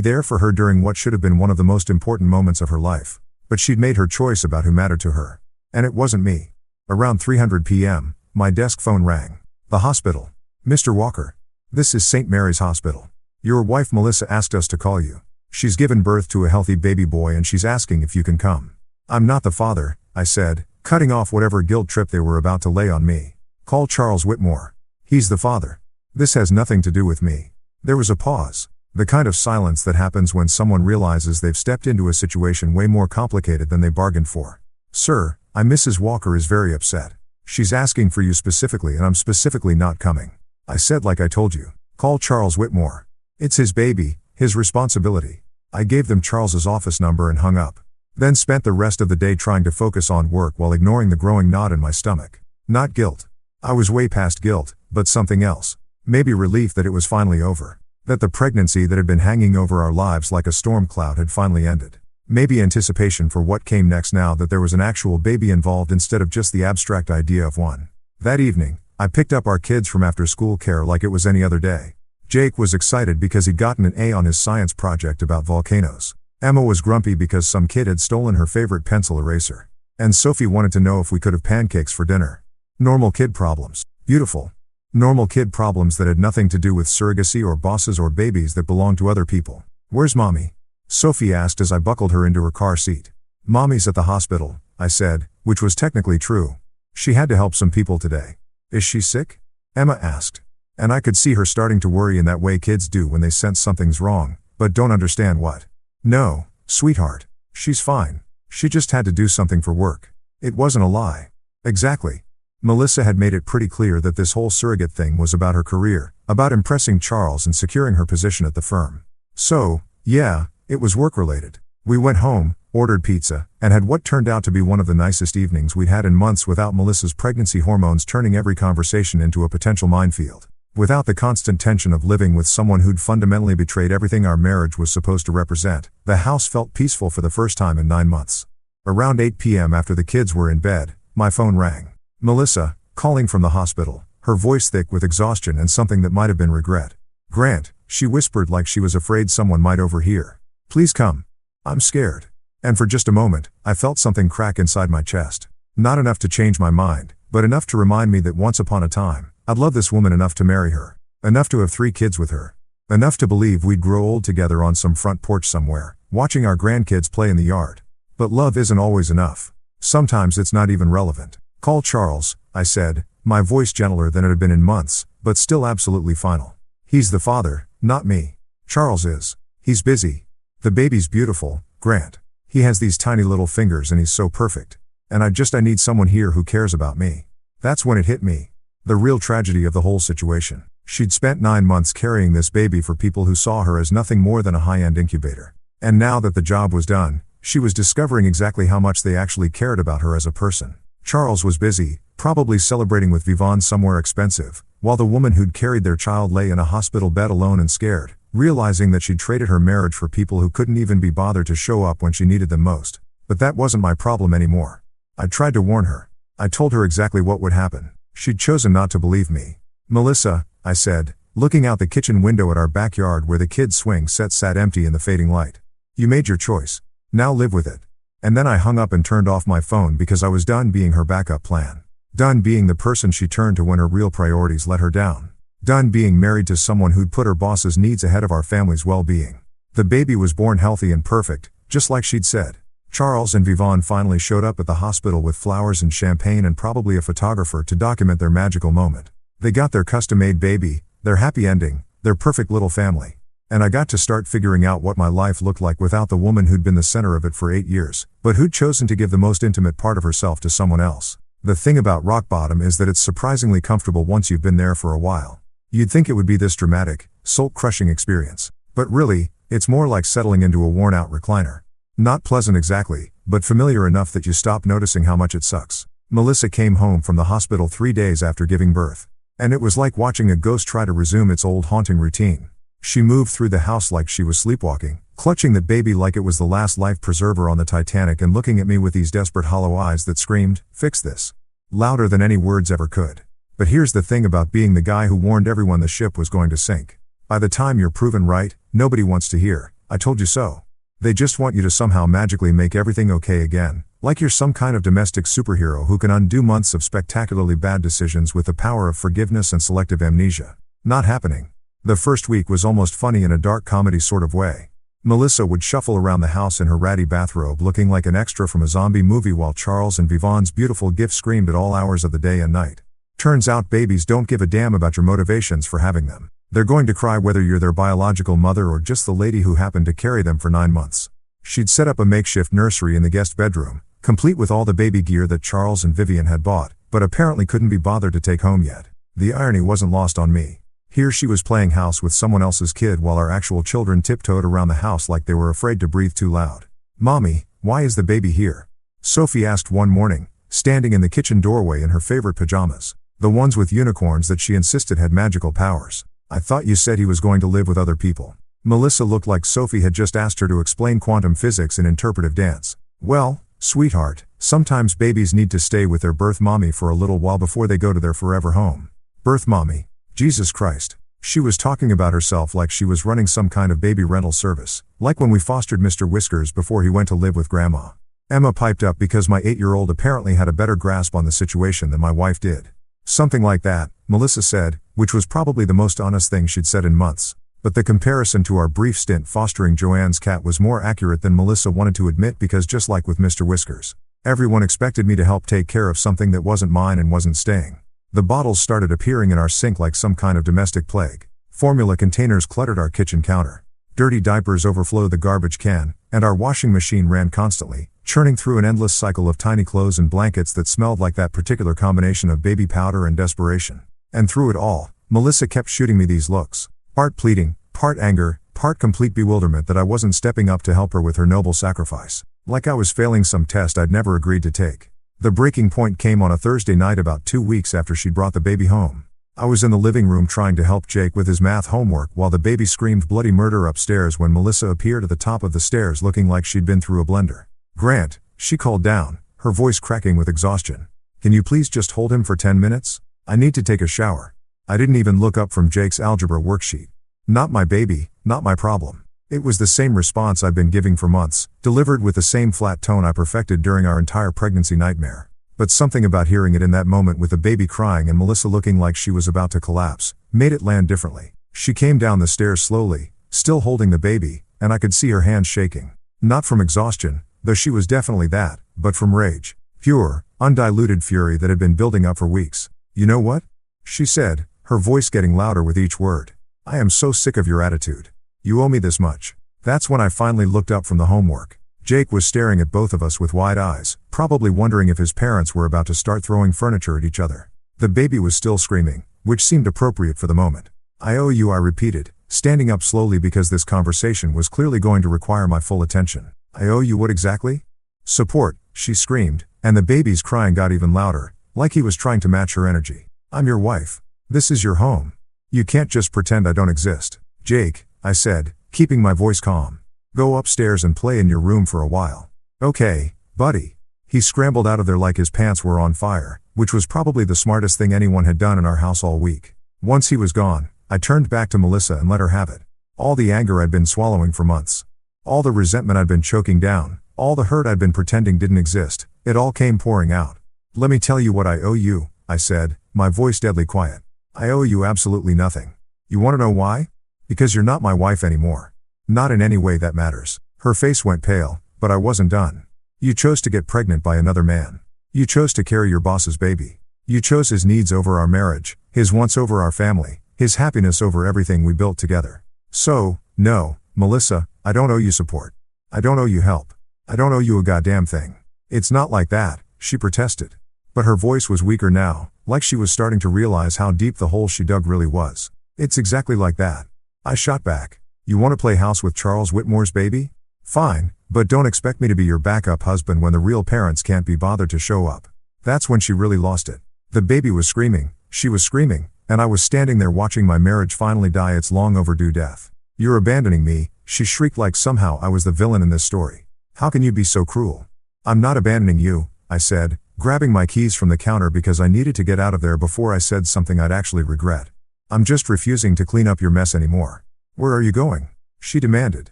there for her during what should have been one of the most important moments of her life. But she'd made her choice about who mattered to her. And it wasn't me. Around 3:00 p.m., my desk phone rang. The hospital. Mr. Walker. This is St. Mary's Hospital. Your wife Melissa asked us to call you. She's given birth to a healthy baby boy and she's asking if you can come. I'm not the father, I said, cutting off whatever guilt trip they were about to lay on me. Call Charles Whitmore. He's the father. This has nothing to do with me. There was a pause. The kind of silence that happens when someone realizes they've stepped into a situation way more complicated than they bargained for. Sir, Mrs. Walker is very upset. She's asking for you specifically and I'm specifically not coming. I said like I told you. Call Charles Whitmore. It's his baby, his responsibility. I gave them Charles's office number and hung up. Then spent the rest of the day trying to focus on work while ignoring the growing knot in my stomach. Not guilt. I was way past guilt, but something else. Maybe relief that it was finally over. That the pregnancy that had been hanging over our lives like a storm cloud had finally ended. Maybe anticipation for what came next now that there was an actual baby involved instead of just the abstract idea of one. That evening, I picked up our kids from after-school care like it was any other day. Jake was excited because he'd gotten an A on his science project about volcanoes. Emma was grumpy because some kid had stolen her favorite pencil eraser. And Sophie wanted to know if we could have pancakes for dinner. Normal kid problems. Beautiful. Normal kid problems that had nothing to do with surrogacy or bosses or babies that belonged to other people. Where's Mommy? Sophie asked as I buckled her into her car seat. Mommy's at the hospital, I said, which was technically true. She had to help some people today. Is she sick? Emma asked. And I could see her starting to worry in that way kids do when they sense something's wrong, but don't understand what. No, sweetheart. She's fine. She just had to do something for work. It wasn't a lie. Exactly. Melissa had made it pretty clear that this whole surrogate thing was about her career, about impressing Charles and securing her position at the firm. So, yeah, it was work-related. We went home, ordered pizza, and had what turned out to be one of the nicest evenings we'd had in months without Melissa's pregnancy hormones turning every conversation into a potential minefield. Without the constant tension of living with someone who'd fundamentally betrayed everything our marriage was supposed to represent, the house felt peaceful for the first time in 9 months. Around 8 p.m. after the kids were in bed, my phone rang. Melissa, calling from the hospital, her voice thick with exhaustion and something that might have been regret. Grant, she whispered like she was afraid someone might overhear. Please come. I'm scared. And for just a moment, I felt something crack inside my chest. Not enough to change my mind, but enough to remind me that once upon a time, I'd love this woman enough to marry her. Enough to have 3 kids with her. Enough to believe we'd grow old together on some front porch somewhere, watching our grandkids play in the yard. But love isn't always enough. Sometimes it's not even relevant. Call Charles, I said, my voice gentler than it had been in months, but still absolutely final. He's the father, not me. Charles is. He's busy. The baby's beautiful, Grant. He has these tiny little fingers and he's so perfect. And I need someone here who cares about me. That's when it hit me. The real tragedy of the whole situation. She'd spent 9 months carrying this baby for people who saw her as nothing more than a high-end incubator. And now that the job was done, she was discovering exactly how much they actually cared about her as a person. Charles was busy, probably celebrating with Vivon somewhere expensive, while the woman who'd carried their child lay in a hospital bed alone and scared, realizing that she'd traded her marriage for people who couldn't even be bothered to show up when she needed them most. But that wasn't my problem anymore. I tried to warn her. I told her exactly what would happen. She'd chosen not to believe me. Melissa, I said, looking out the kitchen window at our backyard where the kids' swing set sat empty in the fading light. You made your choice. Now live with it. And then I hung up and turned off my phone because I was done being her backup plan. Done being the person she turned to when her real priorities let her down. Done being married to someone who'd put her boss's needs ahead of our family's well-being. The baby was born healthy and perfect, just like she'd said. Charles and Vivon finally showed up at the hospital with flowers and champagne and probably a photographer to document their magical moment. They got their custom-made baby, their happy ending, their perfect little family. And I got to start figuring out what my life looked like without the woman who'd been the center of it for 8 years, but who'd chosen to give the most intimate part of herself to someone else. The thing about rock bottom is that it's surprisingly comfortable once you've been there for a while. You'd think it would be this dramatic, soul-crushing experience. But really, it's more like settling into a worn-out recliner. Not pleasant exactly, but familiar enough that you stop noticing how much it sucks. Melissa came home from the hospital 3 days after giving birth. And it was like watching a ghost try to resume its old haunting routine. She moved through the house like she was sleepwalking, clutching that baby like it was the last life preserver on the Titanic and looking at me with these desperate hollow eyes that screamed, "Fix this," louder than any words ever could. But here's the thing about being the guy who warned everyone the ship was going to sink. By the time you're proven right, nobody wants to hear, "I told you so." They just want you to somehow magically make everything okay again, like you're some kind of domestic superhero who can undo months of spectacularly bad decisions with the power of forgiveness and selective amnesia. Not happening. The first week was almost funny in a dark comedy sort of way. Melissa would shuffle around the house in her ratty bathrobe looking like an extra from a zombie movie while Charles and Vivon's beautiful gift screamed at all hours of the day and night. Turns out babies don't give a damn about your motivations for having them. They're going to cry whether you're their biological mother or just the lady who happened to carry them for 9 months. She'd set up a makeshift nursery in the guest bedroom, complete with all the baby gear that Charles and Vivian had bought, but apparently couldn't be bothered to take home yet. The irony wasn't lost on me. Here she was playing house with someone else's kid while our actual children tiptoed around the house like they were afraid to breathe too loud. "Mommy, why is the baby here?" Sophie asked one morning, standing in the kitchen doorway in her favorite pajamas, the ones with unicorns that she insisted had magical powers. "I thought you said he was going to live with other people." Melissa looked like Sophie had just asked her to explain quantum physics in interpretive dance. "Well, sweetheart, sometimes babies need to stay with their birth mommy for a little while before they go to their forever home." Birth mommy. Jesus Christ. She was talking about herself like she was running some kind of baby rental service, like when we fostered Mr. Whiskers before he went to live with Grandma. Emma piped up because my 8-year-old apparently had a better grasp on the situation than my wife did. "Something like that," Melissa said, which was probably the most honest thing she'd said in months. But the comparison to our brief stint fostering Joanne's cat was more accurate than Melissa wanted to admit because just like with Mr. Whiskers, everyone expected me to help take care of something that wasn't mine and wasn't staying. The bottles started appearing in our sink like some kind of domestic plague. Formula containers cluttered our kitchen counter. Dirty diapers overflowed the garbage can, and our washing machine ran constantly, churning through an endless cycle of tiny clothes and blankets that smelled like that particular combination of baby powder and desperation. And through it all, Melissa kept shooting me these looks, part pleading, part anger, part complete bewilderment that I wasn't stepping up to help her with her noble sacrifice. Like I was failing some test I'd never agreed to take. The breaking point came on a Thursday night about 2 weeks after she'd brought the baby home. I was in the living room trying to help Jake with his math homework while the baby screamed bloody murder upstairs when Melissa appeared at the top of the stairs looking like she'd been through a blender. "Grant," she called down, her voice cracking with exhaustion. "Can you please just hold him for 10 minutes? I need to take a shower." I didn't even look up from Jake's algebra worksheet. Not my baby, not my problem. It was the same response I'd been giving for months, delivered with the same flat tone I perfected during our entire pregnancy nightmare. But something about hearing it in that moment with the baby crying and Melissa looking like she was about to collapse, made it land differently. She came down the stairs slowly, still holding the baby, and I could see her hands shaking. Not from exhaustion, though she was definitely that, but from rage. Pure, undiluted fury that had been building up for weeks. "You know what?" she said, her voice getting louder with each word. "I am so sick of your attitude. You owe me this much." That's when I finally looked up from the homework. Jake was staring at both of us with wide eyes, probably wondering if his parents were about to start throwing furniture at each other. The baby was still screaming, which seemed appropriate for the moment. "I owe you," I repeated, standing up slowly because this conversation was clearly going to require my full attention. "I owe you what exactly?" "Support," she screamed, and the baby's crying got even louder, like he was trying to match her energy. "I'm your wife. This is your home. You can't just pretend I don't exist." "Jake," I said, keeping my voice calm. "Go upstairs and play in your room for a while." "Okay, buddy." He scrambled out of there like his pants were on fire, which was probably the smartest thing anyone had done in our house all week. Once he was gone, I turned back to Melissa and let her have it. All the anger I'd been swallowing for months. All the resentment I'd been choking down, all the hurt I'd been pretending didn't exist, it all came pouring out. "Let me tell you what I owe you," I said, my voice deadly quiet. "I owe you absolutely nothing. You want to know why? Because you're not my wife anymore. Not in any way that matters." Her face went pale, but I wasn't done. "You chose to get pregnant by another man. You chose to carry your boss's baby. You chose his needs over our marriage, his wants over our family, his happiness over everything we built together. So, no, Melissa, I don't owe you support. I don't owe you help. I don't owe you a goddamn thing." "It's not like that," she protested. But her voice was weaker now, like she was starting to realize how deep the hole she dug really was. "It's exactly like that." I shot back. "You want to play house with Charles Whitmore's baby? Fine, but don't expect me to be your backup husband when the real parents can't be bothered to show up." That's when she really lost it. The baby was screaming, she was screaming, and I was standing there watching my marriage finally die its long overdue death. "You're abandoning me," she shrieked like somehow I was the villain in this story. How can you be so cruel? I'm not abandoning you, I said, grabbing my keys from the counter because I needed to get out of there before I said something I'd actually regret. I'm just refusing to clean up your mess anymore. Where are you going? She demanded.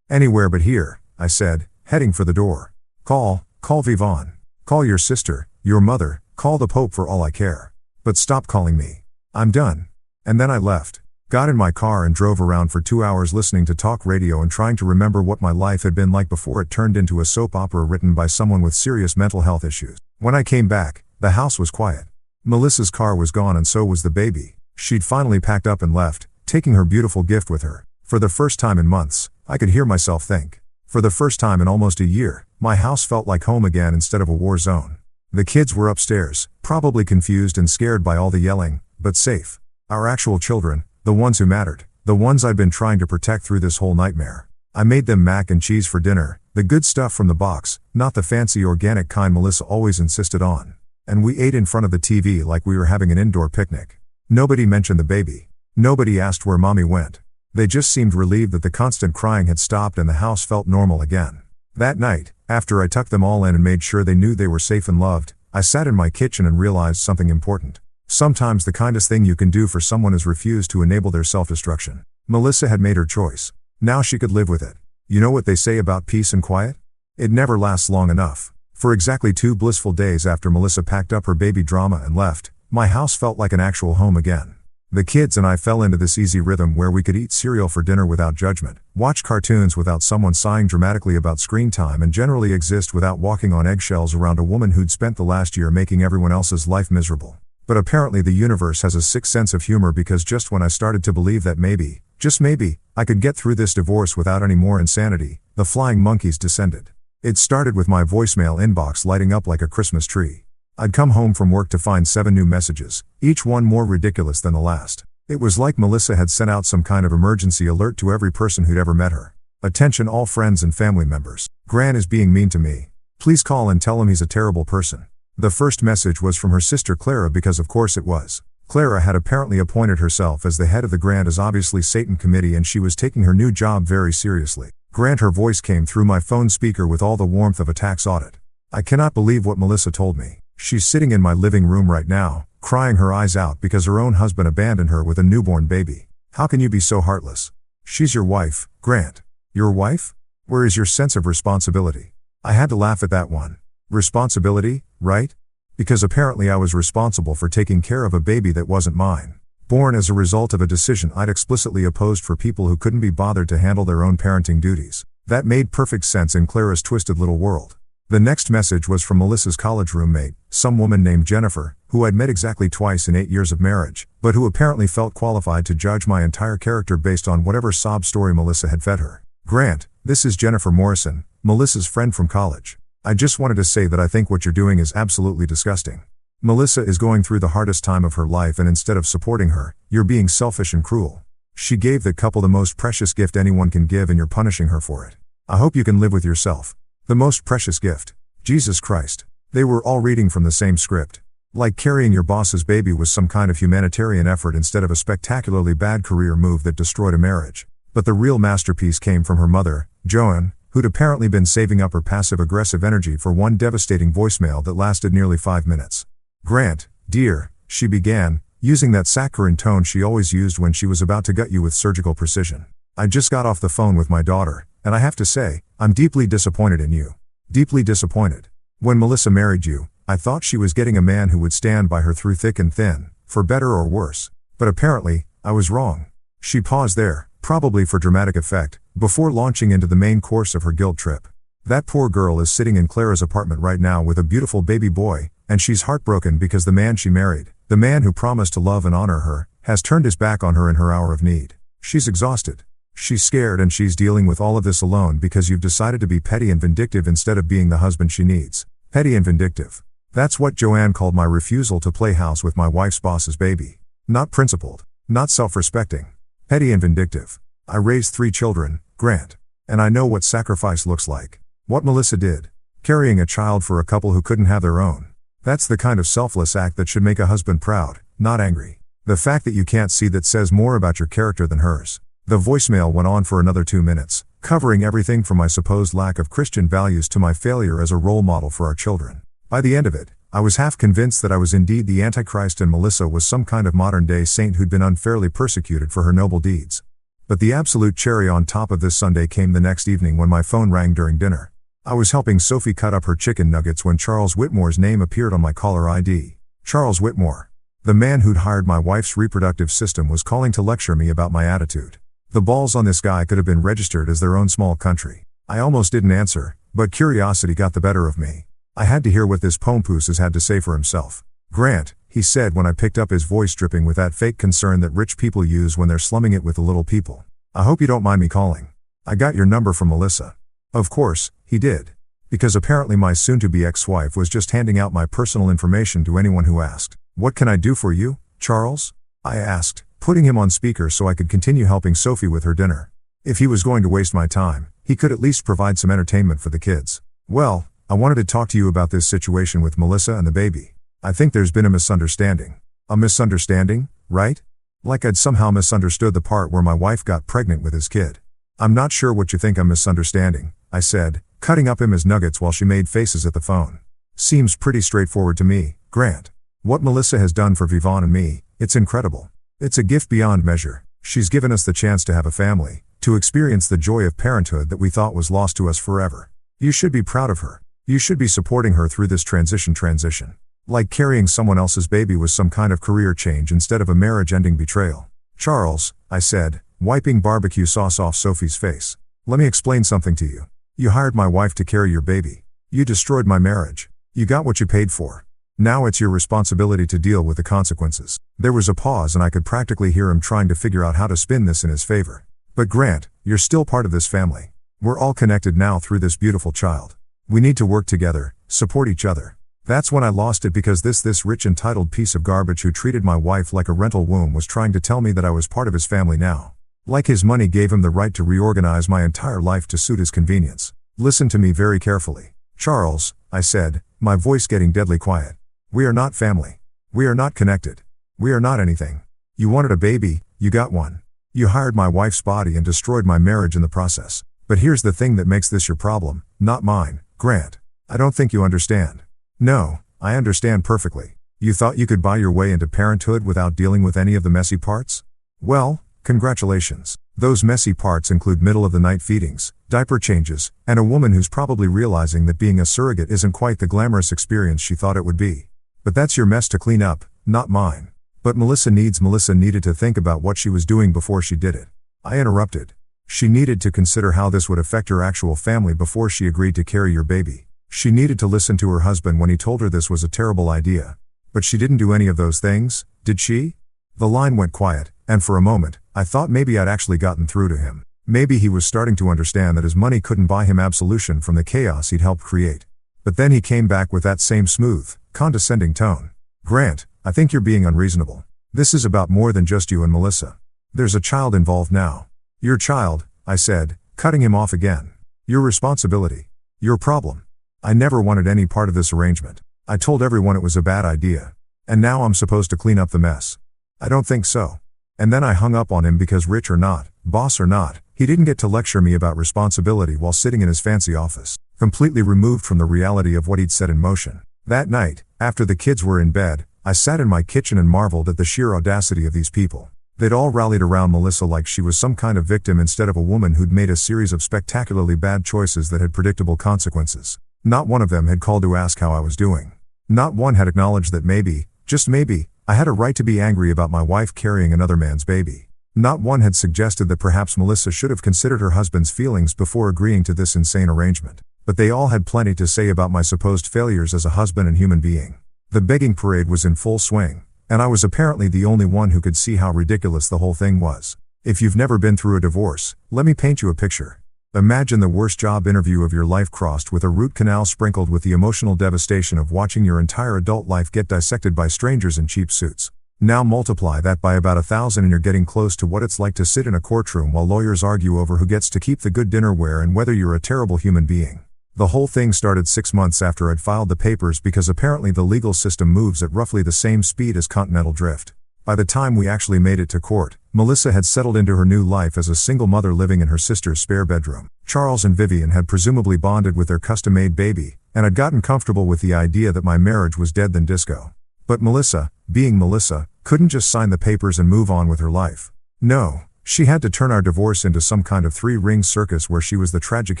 Anywhere but here, I said, heading for the door. Call Vivon. Call your sister, your mother, call the Pope for all I care. But stop calling me. I'm done. And then I left. Got in my car and drove around for 2 hours listening to talk radio and trying to remember what my life had been like before it turned into a soap opera written by someone with serious mental health issues. When I came back, the house was quiet. Melissa's car was gone and so was the baby. She'd finally packed up and left, taking her beautiful gift with her. For the first time in months, I could hear myself think. For the first time in almost a year, my house felt like home again instead of a war zone. The kids were upstairs, probably confused and scared by all the yelling, but safe. Our actual children, the ones who mattered, the ones I'd been trying to protect through this whole nightmare. I made them mac and cheese for dinner, the good stuff from the box, not the fancy organic kind Melissa always insisted on. And we ate in front of the TV like we were having an indoor picnic. Nobody mentioned the baby. Nobody asked where mommy went. They just seemed relieved that the constant crying had stopped and the house felt normal again. That night, after I tucked them all in and made sure they knew they were safe and loved, I sat in my kitchen and realized something important. Sometimes the kindest thing you can do for someone is refuse to enable their self-destruction. Melissa had made her choice. Now she could live with it. You know what they say about peace and quiet? It never lasts long enough. For exactly 2 blissful days after Melissa packed up her baby drama and left, my house felt like an actual home again. The kids and I fell into this easy rhythm where we could eat cereal for dinner without judgment, watch cartoons without someone sighing dramatically about screen time, and generally exist without walking on eggshells around a woman who'd spent the last year making everyone else's life miserable. But apparently the universe has a sick sense of humor, because just when I started to believe that maybe, just maybe, I could get through this divorce without any more insanity, the flying monkeys descended. It started with my voicemail inbox lighting up like a Christmas tree. I'd come home from work to find 7 new messages, each one more ridiculous than the last. It was like Melissa had sent out some kind of emergency alert to every person who'd ever met her. Attention all friends and family members. Gran is being mean to me. Please call and tell him he's a terrible person. The first message was from her sister Clara, because of course it was. Clara had apparently appointed herself as the head of the Grant as obviously Satan committee, and she was taking her new job very seriously. Grant, her voice came through my phone speaker with all the warmth of a tax audit. I cannot believe what Melissa told me. She's sitting in my living room right now, crying her eyes out because her own husband abandoned her with a newborn baby. How can you be so heartless? She's your wife, Grant. Your wife? Where is your sense of responsibility? I had to laugh at that one. Responsibility, right? Because apparently I was responsible for taking care of a baby that wasn't mine. Born as a result of a decision I'd explicitly opposed for people who couldn't be bothered to handle their own parenting duties. That made perfect sense in Clara's twisted little world. The next message was from Melissa's college roommate, some woman named Jennifer, who I'd met exactly twice in 8 years of marriage, but who apparently felt qualified to judge my entire character based on whatever sob story Melissa had fed her. Grant, this is Jennifer Morrison, Melissa's friend from college. I just wanted to say that I think what you're doing is absolutely disgusting. Melissa is going through the hardest time of her life, and instead of supporting her, you're being selfish and cruel. She gave that couple the most precious gift anyone can give, and you're punishing her for it. I hope you can live with yourself. The most precious gift. Jesus Christ. They were all reading from the same script. Like carrying your boss's baby was some kind of humanitarian effort instead of a spectacularly bad career move that destroyed a marriage. But the real masterpiece came from her mother, Joan, who'd apparently been saving up her passive-aggressive energy for one devastating voicemail that lasted nearly 5 minutes. Grant, dear, she began, using that saccharine tone she always used when she was about to gut you with surgical precision. I just got off the phone with my daughter, and I have to say, I'm deeply disappointed in you. Deeply disappointed. When Melissa married you, I thought she was getting a man who would stand by her through thick and thin, for better or worse. But apparently, I was wrong. She paused there, probably for dramatic effect, before launching into the main course of her guilt trip. That poor girl is sitting in Clara's apartment right now with a beautiful baby boy, and she's heartbroken because the man she married, the man who promised to love and honor her, has turned his back on her in her hour of need. She's exhausted. She's scared, and she's dealing with all of this alone because you've decided to be petty and vindictive instead of being the husband she needs. Petty and vindictive. That's what Joanne called my refusal to play house with my wife's boss's baby. Not principled. Not self-respecting. Petty and vindictive. I raised 3 children, Grant. And I know what sacrifice looks like. What Melissa did. Carrying a child for a couple who couldn't have their own. That's the kind of selfless act that should make a husband proud, not angry. The fact that you can't see that says more about your character than hers. The voicemail went on for another 2 minutes, covering everything from my supposed lack of Christian values to my failure as a role model for our children. By the end of it, I was half convinced that I was indeed the Antichrist and Melissa was some kind of modern-day saint who'd been unfairly persecuted for her noble deeds. But the absolute cherry on top of this sundae came the next evening when my phone rang during dinner. I was helping Sophie cut up her chicken nuggets when Charles Whitmore's name appeared on my caller ID. Charles Whitmore, the man who'd hired my wife's reproductive system, was calling to lecture me about my attitude. The balls on this guy could have been registered as their own small country. I almost didn't answer, but curiosity got the better of me. I had to hear what this pompoose had to say for himself. "Grant," he said when I picked up his voice, dripping with that fake concern that rich people use when they're slumming it with the little people. "I hope you don't mind me calling. I got your number from Melissa." Of course, he did. Because apparently my soon-to-be ex-wife was just handing out my personal information to anyone who asked. "What can I do for you, Charles?" I asked, putting him on speaker so I could continue helping Sophie with her dinner. If he was going to waste my time, he could at least provide some entertainment for the kids. "Well, I wanted to talk to you about this situation with Melissa and the baby. I think there's been a misunderstanding." "A misunderstanding, right? Like I'd somehow misunderstood the part where my wife got pregnant with his kid." "I'm not sure what you think I'm misunderstanding," I said, cutting up him his nuggets while she made faces at the phone. "Seems pretty straightforward to me, Grant. What Melissa has done for Vivon and me, it's incredible. It's a gift beyond measure. She's given us the chance to have a family, to experience the joy of parenthood that we thought was lost to us forever. You should be proud of her. You should be supporting her through this transition. Like carrying someone else's baby was some kind of career change instead of a marriage-ending betrayal." "Charles," I said, wiping barbecue sauce off Sophie's face, "let me explain something to you. You hired my wife to carry your baby. You destroyed my marriage. You got what you paid for. Now it's your responsibility to deal with the consequences." There was a pause and I could practically hear him trying to figure out how to spin this in his favor. "But Grant, you're still part of this family. We're all connected now through this beautiful child. We need to work together, support each other." That's when I lost it, because this rich entitled piece of garbage who treated my wife like a rental womb was trying to tell me that I was part of his family now. Like his money gave him the right to reorganize my entire life to suit his convenience. "Listen to me very carefully, Charles," I said, my voice getting deadly quiet. "We are not family. We are not connected. We are not anything. You wanted a baby, you got one. You hired my wife's body and destroyed my marriage in the process. But here's the thing that makes this your problem, not mine, Grant. I don't think you understand." "No, I understand perfectly. You thought you could buy your way into parenthood without dealing with any of the messy parts? Well, congratulations. Those messy parts include middle-of-the-night feedings, diaper changes, and a woman who's probably realizing that being a surrogate isn't quite the glamorous experience she thought it would be. But that's your mess to clean up, not mine." "But Melissa needed to think about what she was doing before she did it," I interrupted. "She needed to consider how this would affect her actual family before she agreed to carry your baby. She needed to listen to her husband when he told her this was a terrible idea. But she didn't do any of those things, did she?" The line went quiet, and for a moment, I thought maybe I'd actually gotten through to him. Maybe he was starting to understand that his money couldn't buy him absolution from the chaos he'd helped create. But then he came back with that same smooth, condescending tone. "Grant, I think you're being unreasonable. This is about more than just you and Melissa. There's a child involved now." "Your child," I said, cutting him off again. "Your responsibility. Your problem. I never wanted any part of this arrangement. I told everyone it was a bad idea. And now I'm supposed to clean up the mess. I don't think so." And then I hung up on him because rich or not, boss or not, he didn't get to lecture me about responsibility while sitting in his fancy office, completely removed from the reality of what he'd set in motion. That night, after the kids were in bed, I sat in my kitchen and marveled at the sheer audacity of these people. They'd all rallied around Melissa like she was some kind of victim instead of a woman who'd made a series of spectacularly bad choices that had predictable consequences. Not one of them had called to ask how I was doing. Not one had acknowledged that maybe, just maybe, I had a right to be angry about my wife carrying another man's baby. Not one had suggested that perhaps Melissa should have considered her husband's feelings before agreeing to this insane arrangement. But they all had plenty to say about my supposed failures as a husband and human being. The begging parade was in full swing, and I was apparently the only one who could see how ridiculous the whole thing was. If you've never been through a divorce, let me paint you a picture. Imagine the worst job interview of your life crossed with a root canal sprinkled with the emotional devastation of watching your entire adult life get dissected by strangers in cheap suits. Now multiply that by about 1,000 and you're getting close to what it's like to sit in a courtroom while lawyers argue over who gets to keep the good dinnerware and whether you're a terrible human being. The whole thing started 6 months after I'd filed the papers because apparently the legal system moves at roughly the same speed as continental drift. By the time we actually made it to court, Melissa had settled into her new life as a single mother living in her sister's spare bedroom. Charles and Vivian had presumably bonded with their custom-made baby, and had gotten comfortable with the idea that my marriage was dead than disco. But Melissa, being Melissa, couldn't just sign the papers and move on with her life. No, she had to turn our divorce into some kind of three-ring circus where she was the tragic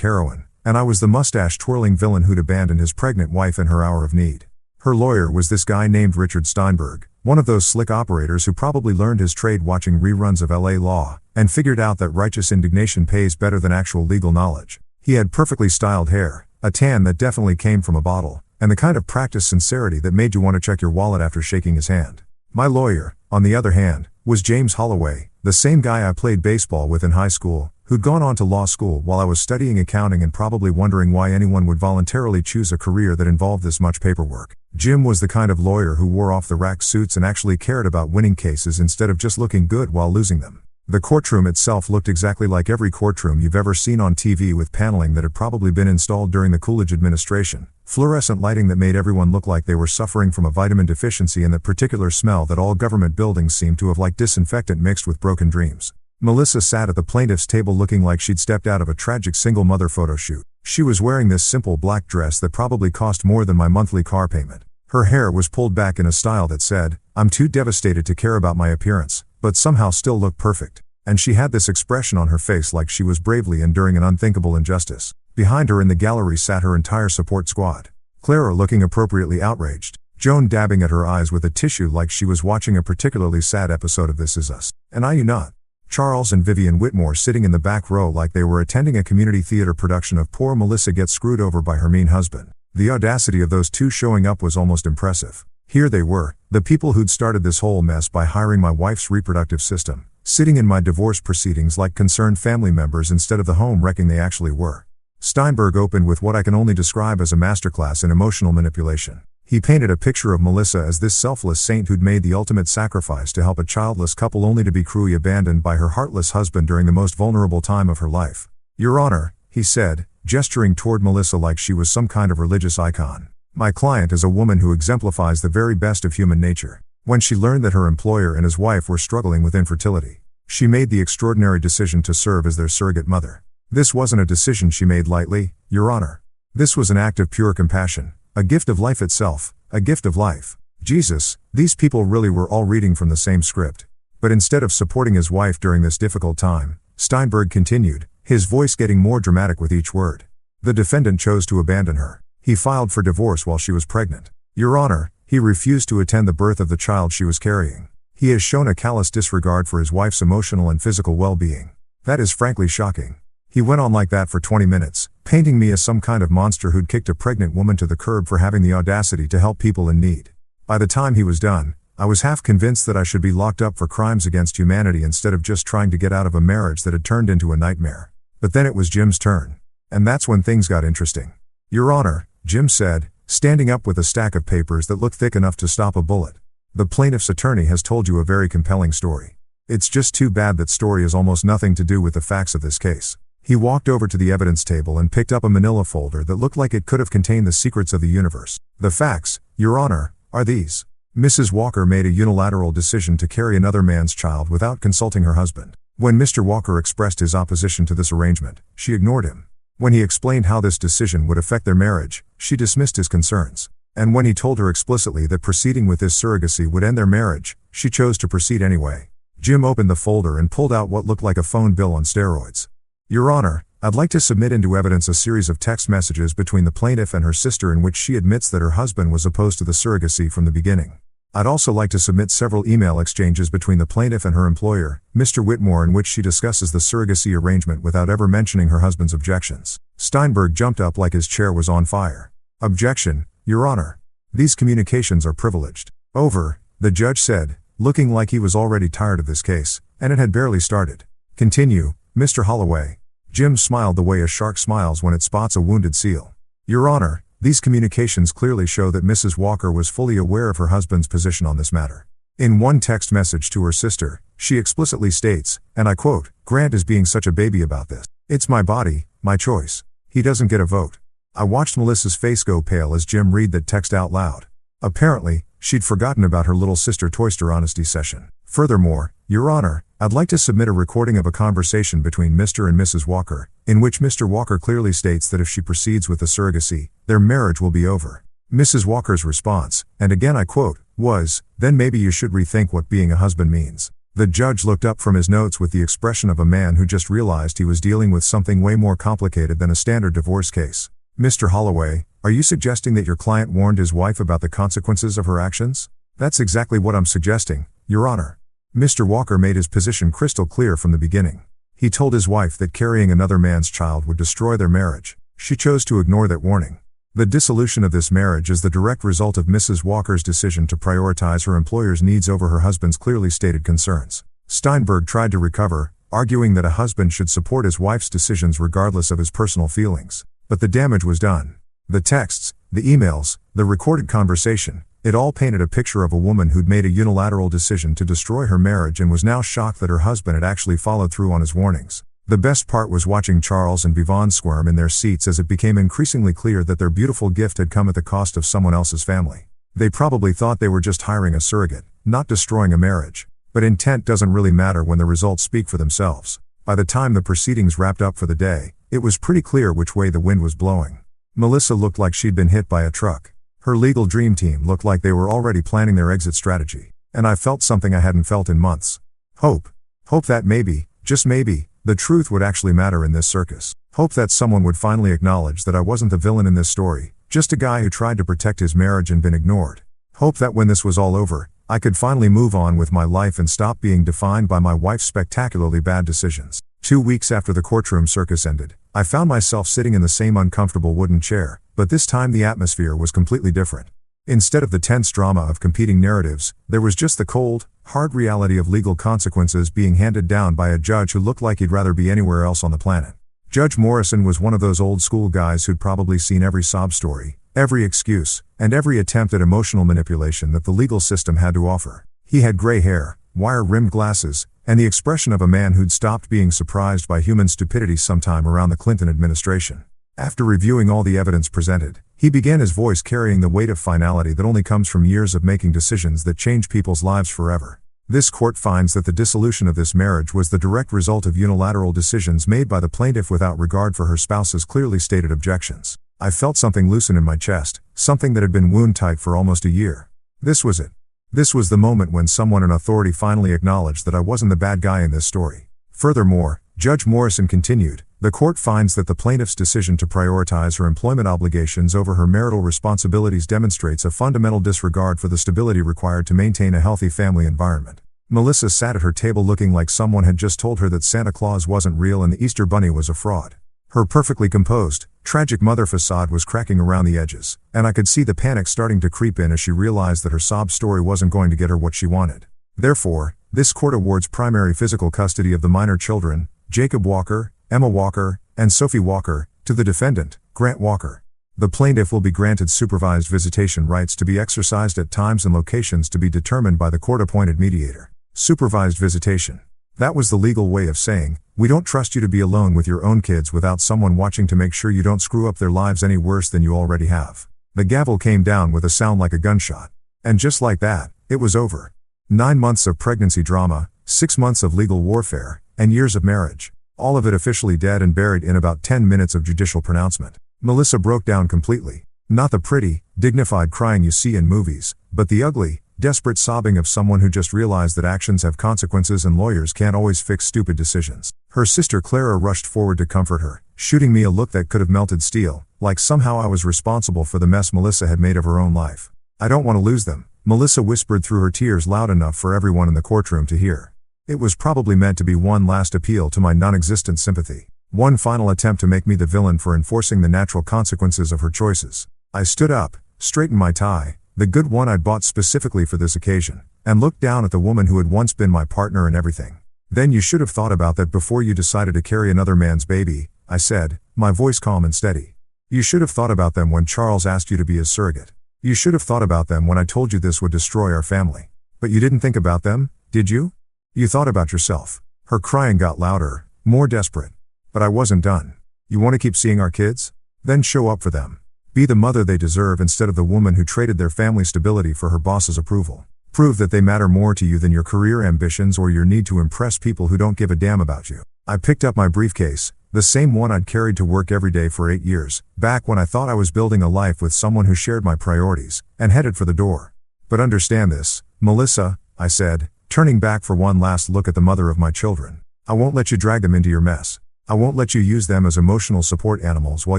heroine, and I was the mustache-twirling villain who'd abandoned his pregnant wife in her hour of need. Her lawyer was this guy named Richard Steinberg, one of those slick operators who probably learned his trade watching reruns of LA Law, and figured out that righteous indignation pays better than actual legal knowledge. He had perfectly styled hair, a tan that definitely came from a bottle, and the kind of practiced sincerity that made you want to check your wallet after shaking his hand. My lawyer, on the other hand, was James Holloway, the same guy I played baseball with in high school, who'd gone on to law school while I was studying accounting and probably wondering why anyone would voluntarily choose a career that involved this much paperwork. Jim was the kind of lawyer who wore off-the-rack suits and actually cared about winning cases instead of just looking good while losing them. The courtroom itself looked exactly like every courtroom you've ever seen on TV, with paneling that had probably been installed during the Coolidge administration, fluorescent lighting that made everyone look like they were suffering from a vitamin deficiency, and that particular smell that all government buildings seem to have, like disinfectant mixed with broken dreams. Melissa sat at the plaintiff's table looking like she'd stepped out of a tragic single mother photo shoot. She was wearing this simple black dress that probably cost more than my monthly car payment. Her hair was pulled back in a style that said, "I'm too devastated to care about my appearance, but somehow still look perfect." And she had this expression on her face like she was bravely enduring an unthinkable injustice. Behind her in the gallery sat her entire support squad. Clara looking appropriately outraged. Joan dabbing at her eyes with a tissue like she was watching a particularly sad episode of This Is Us. And I you not. Charles and Vivian Whitmore sitting in the back row like they were attending a community theater production of Poor Melissa Gets Screwed Over by Her Mean Husband. The audacity of those two showing up was almost impressive. Here they were, the people who'd started this whole mess by hiring my wife's reproductive system, sitting in my divorce proceedings like concerned family members instead of the home wrecking they actually were. Steinberg opened with what I can only describe as a masterclass in emotional manipulation. He painted a picture of Melissa as this selfless saint who'd made the ultimate sacrifice to help a childless couple only to be cruelly abandoned by her heartless husband during the most vulnerable time of her life. "Your Honor," he said, gesturing toward Melissa like she was some kind of religious icon, "my client is a woman who exemplifies the very best of human nature. When she learned that her employer and his wife were struggling with infertility, she made the extraordinary decision to serve as their surrogate mother. This wasn't a decision she made lightly, Your Honor. This was an act of pure compassion, a gift of life itself, a gift of life. Jesus, these people really were all reading from the same script." But instead of supporting his wife during this difficult time, Steinberg continued, his voice getting more dramatic with each word. "The defendant chose to abandon her. He filed for divorce while she was pregnant. Your Honor, he refused to attend the birth of the child she was carrying. He has shown a callous disregard for his wife's emotional and physical well-being. That is frankly shocking. He went on like that for 20 minutes, painting me as some kind of monster who'd kicked a pregnant woman to the curb for having the audacity to help people in need. By the time he was done, I was half convinced that I should be locked up for crimes against humanity instead of just trying to get out of a marriage that had turned into a nightmare. But then it was Jim's turn. And that's when things got interesting. Your Honor, Jim said, standing up with a stack of papers that looked thick enough to stop a bullet. The plaintiff's attorney has told you a very compelling story. It's just too bad that story has almost nothing to do with the facts of this case. He walked over to the evidence table and picked up a manila folder that looked like it could have contained the secrets of the universe. The facts, Your Honor, are these. Mrs. Walker made a unilateral decision to carry another man's child without consulting her husband. When Mr. Walker expressed his opposition to this arrangement, she ignored him. When he explained how this decision would affect their marriage, she dismissed his concerns. And when he told her explicitly that proceeding with this surrogacy would end their marriage, she chose to proceed anyway. Jim opened the folder and pulled out what looked like a phone bill on steroids. Your Honor, I'd like to submit into evidence a series of text messages between the plaintiff and her sister in which she admits that her husband was opposed to the surrogacy from the beginning. I'd also like to submit several email exchanges between the plaintiff and her employer, Mr. Whitmore, in which she discusses the surrogacy arrangement without ever mentioning her husband's objections. Steinberg jumped up like his chair was on fire. Objection, Your Honor. These communications are privileged. Over, the judge said, looking like he was already tired of this case, and it had barely started. Continue, Mr. Holloway. Jim smiled the way a shark smiles when it spots a wounded seal. Your Honor, these communications clearly show that Mrs. Walker was fully aware of her husband's position on this matter. In one text message to her sister, she explicitly states, and I quote, "Grant is being such a baby about this. It's my body, my choice. He doesn't get a vote." I watched Melissa's face go pale as Jim read that text out loud. Apparently, she'd forgotten about her little sister Toyster honesty session. Furthermore, Your Honor, I'd like to submit a recording of a conversation between Mr. and Mrs. Walker, in which Mr. Walker clearly states that if she proceeds with the surrogacy, their marriage will be over. Mrs. Walker's response, and again I quote, was, "Then maybe you should rethink what being a husband means." The judge looked up from his notes with the expression of a man who just realized he was dealing with something way more complicated than a standard divorce case. "Mr. Holloway, are you suggesting that your client warned his wife about the consequences of her actions?" "That's exactly what I'm suggesting, Your Honor." Mr. Walker made his position crystal clear from the beginning. He told his wife that carrying another man's child would destroy their marriage. She chose to ignore that warning. The dissolution of this marriage is the direct result of Mrs. Walker's decision to prioritize her employer's needs over her husband's clearly stated concerns. Steinberg tried to recover, arguing that a husband should support his wife's decisions regardless of his personal feelings. But the damage was done. The texts, the emails, the recorded conversation, it all painted a picture of a woman who'd made a unilateral decision to destroy her marriage and was now shocked that her husband had actually followed through on his warnings. The best part was watching Charles and Vivon squirm in their seats as it became increasingly clear that their beautiful gift had come at the cost of someone else's family. They probably thought they were just hiring a surrogate, not destroying a marriage. But intent doesn't really matter when the results speak for themselves. By the time the proceedings wrapped up for the day, it was pretty clear which way the wind was blowing. Melissa looked like she'd been hit by a truck. Her legal dream team looked like they were already planning their exit strategy. And I felt something I hadn't felt in months. Hope. Hope that maybe, just maybe, the truth would actually matter in this circus. Hope that someone would finally acknowledge that I wasn't the villain in this story, just a guy who tried to protect his marriage and been ignored. Hope that when this was all over, I could finally move on with my life and stop being defined by my wife's spectacularly bad decisions. 2 weeks after the courtroom circus ended, I found myself sitting in the same uncomfortable wooden chair, but this time the atmosphere was completely different. Instead of the tense drama of competing narratives, there was just the cold, hard reality of legal consequences being handed down by a judge who looked like he'd rather be anywhere else on the planet. Judge Morrison was one of those old school guys who'd probably seen every sob story, every excuse, and every attempt at emotional manipulation that the legal system had to offer. He had gray hair, wire-rimmed glasses, and the expression of a man who'd stopped being surprised by human stupidity sometime around the Clinton administration. After reviewing all the evidence presented, he began, his voice carrying the weight of finality that only comes from years of making decisions that change people's lives forever. This court finds that the dissolution of this marriage was the direct result of unilateral decisions made by the plaintiff without regard for her spouse's clearly stated objections. I felt something loosen in my chest, something that had been wound-tight for almost a year. This was it. This was the moment when someone in authority finally acknowledged that I wasn't the bad guy in this story. Furthermore, Judge Morrison continued, the court finds that the plaintiff's decision to prioritize her employment obligations over her marital responsibilities demonstrates a fundamental disregard for the stability required to maintain a healthy family environment. Melissa sat at her table looking like someone had just told her that Santa Claus wasn't real and the Easter Bunny was a fraud. Her perfectly composed, tragic mother facade was cracking around the edges, and I could see the panic starting to creep in as she realized that her sob story wasn't going to get her what she wanted. Therefore, this court awards primary physical custody of the minor children, Jacob Walker, Emma Walker, and Sophie Walker, to the defendant, Grant Walker. The plaintiff will be granted supervised visitation rights to be exercised at times and locations to be determined by the court-appointed mediator. Supervised visitation. That was the legal way of saying, we don't trust you to be alone with your own kids without someone watching to make sure you don't screw up their lives any worse than you already have. The gavel came down with a sound like a gunshot. And just like that, it was over. 9 months of pregnancy drama, 6 months of legal warfare, and years of marriage. All of it officially dead and buried in about 10 minutes of judicial pronouncement. Melissa broke down completely. Not the pretty, dignified crying you see in movies, but the ugly, desperate sobbing of someone who just realized that actions have consequences and lawyers can't always fix stupid decisions. Her sister Clara rushed forward to comfort her, shooting me a look that could have melted steel, like somehow I was responsible for the mess Melissa had made of her own life. I don't want to lose them, Melissa whispered through her tears loud enough for everyone in the courtroom to hear. It was probably meant to be one last appeal to my non-existent sympathy. One final attempt to make me the villain for enforcing the natural consequences of her choices. I stood up, straightened my tie, the good one I'd bought specifically for this occasion, and looked down at the woman who had once been my partner and everything. Then you should have thought about that before you decided to carry another man's baby, I said, my voice calm and steady. You should have thought about them when Charles asked you to be his surrogate. You should have thought about them when I told you this would destroy our family. But you didn't think about them, did you? You thought about yourself. Her crying got louder, more desperate. But I wasn't done. You want to keep seeing our kids? Then show up for them. Be the mother they deserve instead of the woman who traded their family stability for her boss's approval. Prove that they matter more to you than your career ambitions or your need to impress people who don't give a damn about you. I picked up my briefcase, the same one I'd carried to work every day for 8 years, back when I thought I was building a life with someone who shared my priorities, and headed for the door. But understand this, Melissa, I said, turning back for one last look at the mother of my children. I won't let you drag them into your mess. I won't let you use them as emotional support animals while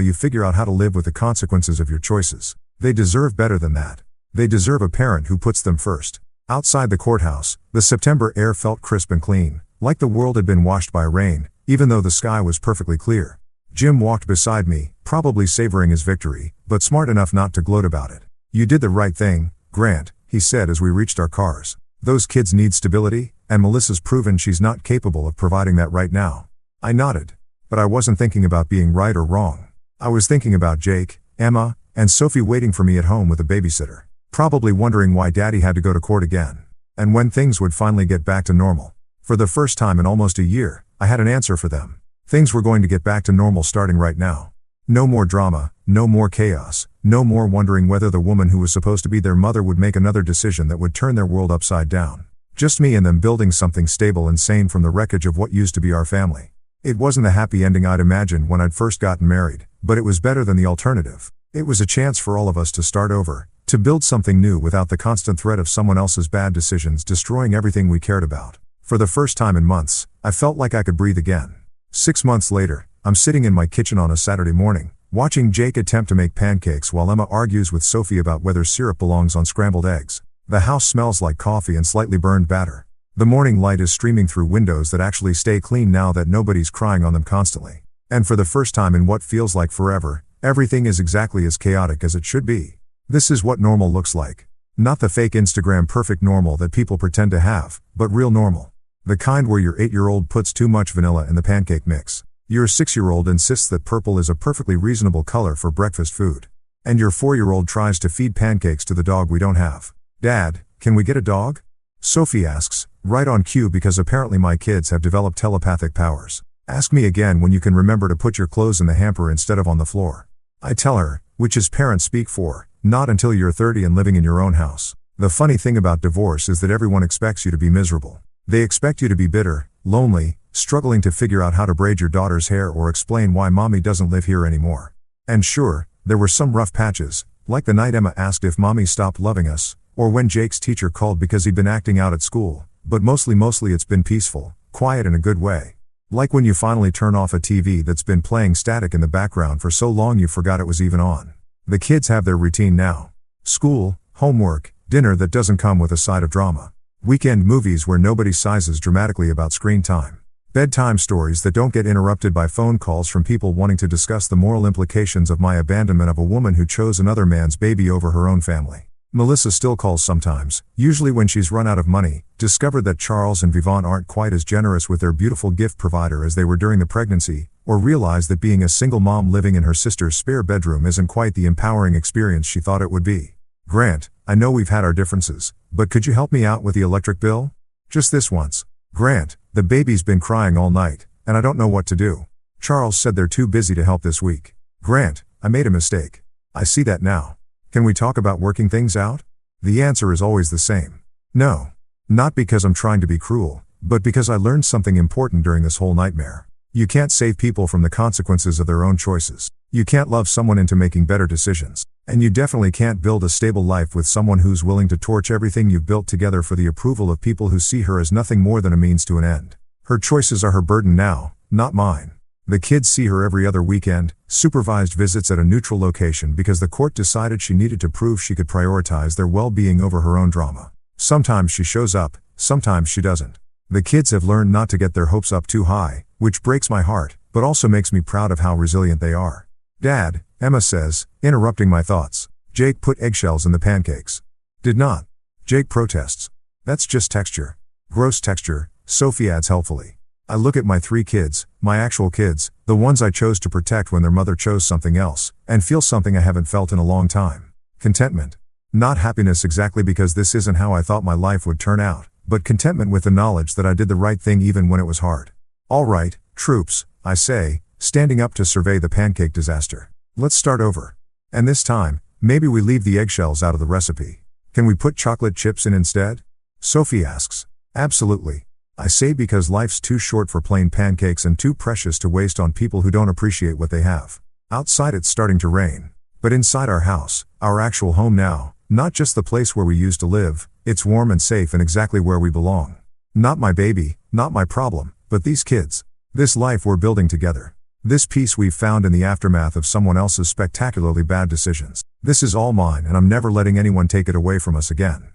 you figure out how to live with the consequences of your choices. They deserve better than that. They deserve a parent who puts them first. Outside the courthouse, the September air felt crisp and clean, like the world had been washed by rain, even though the sky was perfectly clear. Jim walked beside me, probably savoring his victory, but smart enough not to gloat about it. You did the right thing, Grant, he said as we reached our cars. Those kids need stability, and Melissa's proven she's not capable of providing that right now. I nodded. But I wasn't thinking about being right or wrong. I was thinking about Jake, Emma, and Sophie waiting for me at home with a babysitter. Probably wondering why Daddy had to go to court again. And when things would finally get back to normal. For the first time in almost a year, I had an answer for them. Things were going to get back to normal starting right now. No more drama, no more chaos, no more wondering whether the woman who was supposed to be their mother would make another decision that would turn their world upside down. Just me and them building something stable and sane from the wreckage of what used to be our family. It wasn't the happy ending I'd imagined when I'd first gotten married, but it was better than the alternative. It was a chance for all of us to start over, to build something new without the constant threat of someone else's bad decisions destroying everything we cared about. For the first time in months, I felt like I could breathe again. 6 months later, I'm sitting in my kitchen on a Saturday morning, watching Jake attempt to make pancakes while Emma argues with Sophie about whether syrup belongs on scrambled eggs. The house smells like coffee and slightly burned batter. The morning light is streaming through windows that actually stay clean now that nobody's crying on them constantly. And for the first time in what feels like forever, everything is exactly as chaotic as it should be. This is what normal looks like. Not the fake Instagram perfect normal that people pretend to have, but real normal. The kind where your 8-year-old puts too much vanilla in the pancake mix. Your 6-year-old insists that purple is a perfectly reasonable color for breakfast food. And your 4-year-old tries to feed pancakes to the dog we don't have. Dad, can we get a dog? Sophie asks, right on cue because apparently my kids have developed telepathic powers. Ask me again when you can remember to put your clothes in the hamper instead of on the floor. I tell her, which is parents speak for, not until you're 30 and living in your own house. The funny thing about divorce is that everyone expects you to be miserable. They expect you to be bitter, lonely, struggling to figure out how to braid your daughter's hair or explain why mommy doesn't live here anymore. And sure, there were some rough patches, like the night Emma asked if mommy stopped loving us, or when Jake's teacher called because he'd been acting out at school, but mostly it's been peaceful, quiet in a good way. Like when you finally turn off a TV that's been playing static in the background for so long you forgot it was even on. The kids have their routine now. School, homework, dinner that doesn't come with a side of drama. Weekend movies where nobody sighs dramatically about screen time. Bedtime stories that don't get interrupted by phone calls from people wanting to discuss the moral implications of my abandonment of a woman who chose another man's baby over her own family. Melissa still calls sometimes, usually when she's run out of money, discovered that Charles and Vivant aren't quite as generous with their beautiful gift provider as they were during the pregnancy, or realized that being a single mom living in her sister's spare bedroom isn't quite the empowering experience she thought it would be. Grant, I know we've had our differences, but could you help me out with the electric bill? Just this once. Grant, the baby's been crying all night, and I don't know what to do. Charles said they're too busy to help this week. Grant, I made a mistake. I see that now. Can we talk about working things out? The answer is always the same. No. Not because I'm trying to be cruel, but because I learned something important during this whole nightmare. You can't save people from the consequences of their own choices. You can't love someone into making better decisions. And you definitely can't build a stable life with someone who's willing to torch everything you've built together for the approval of people who see her as nothing more than a means to an end. Her choices are her burden now, not mine. The kids see her every other weekend, supervised visits at a neutral location because the court decided she needed to prove she could prioritize their well-being over her own drama. Sometimes she shows up, sometimes she doesn't. The kids have learned not to get their hopes up too high, which breaks my heart, but also makes me proud of how resilient they are. Dad, Emma says, interrupting my thoughts. Jake put eggshells in the pancakes. Did not. Jake protests. That's just texture. Gross texture, Sophie adds helpfully. I look at my 3 kids, my actual kids, the ones I chose to protect when their mother chose something else, and feel something I haven't felt in a long time. Contentment. Not happiness exactly because this isn't how I thought my life would turn out, but contentment with the knowledge that I did the right thing even when it was hard. All right, troops, I say, standing up to survey the pancake disaster. Let's start over. And this time, maybe we leave the eggshells out of the recipe. Can we put chocolate chips in instead? Sophie asks. Absolutely. I say because life's too short for plain pancakes and too precious to waste on people who don't appreciate what they have. Outside it's starting to rain. But inside our house, our actual home now, not just the place where we used to live, it's warm and safe and exactly where we belong. Not my baby, not my problem, but these kids. This life we're building together. This peace we've found in the aftermath of someone else's spectacularly bad decisions. This is all mine and I'm never letting anyone take it away from us again.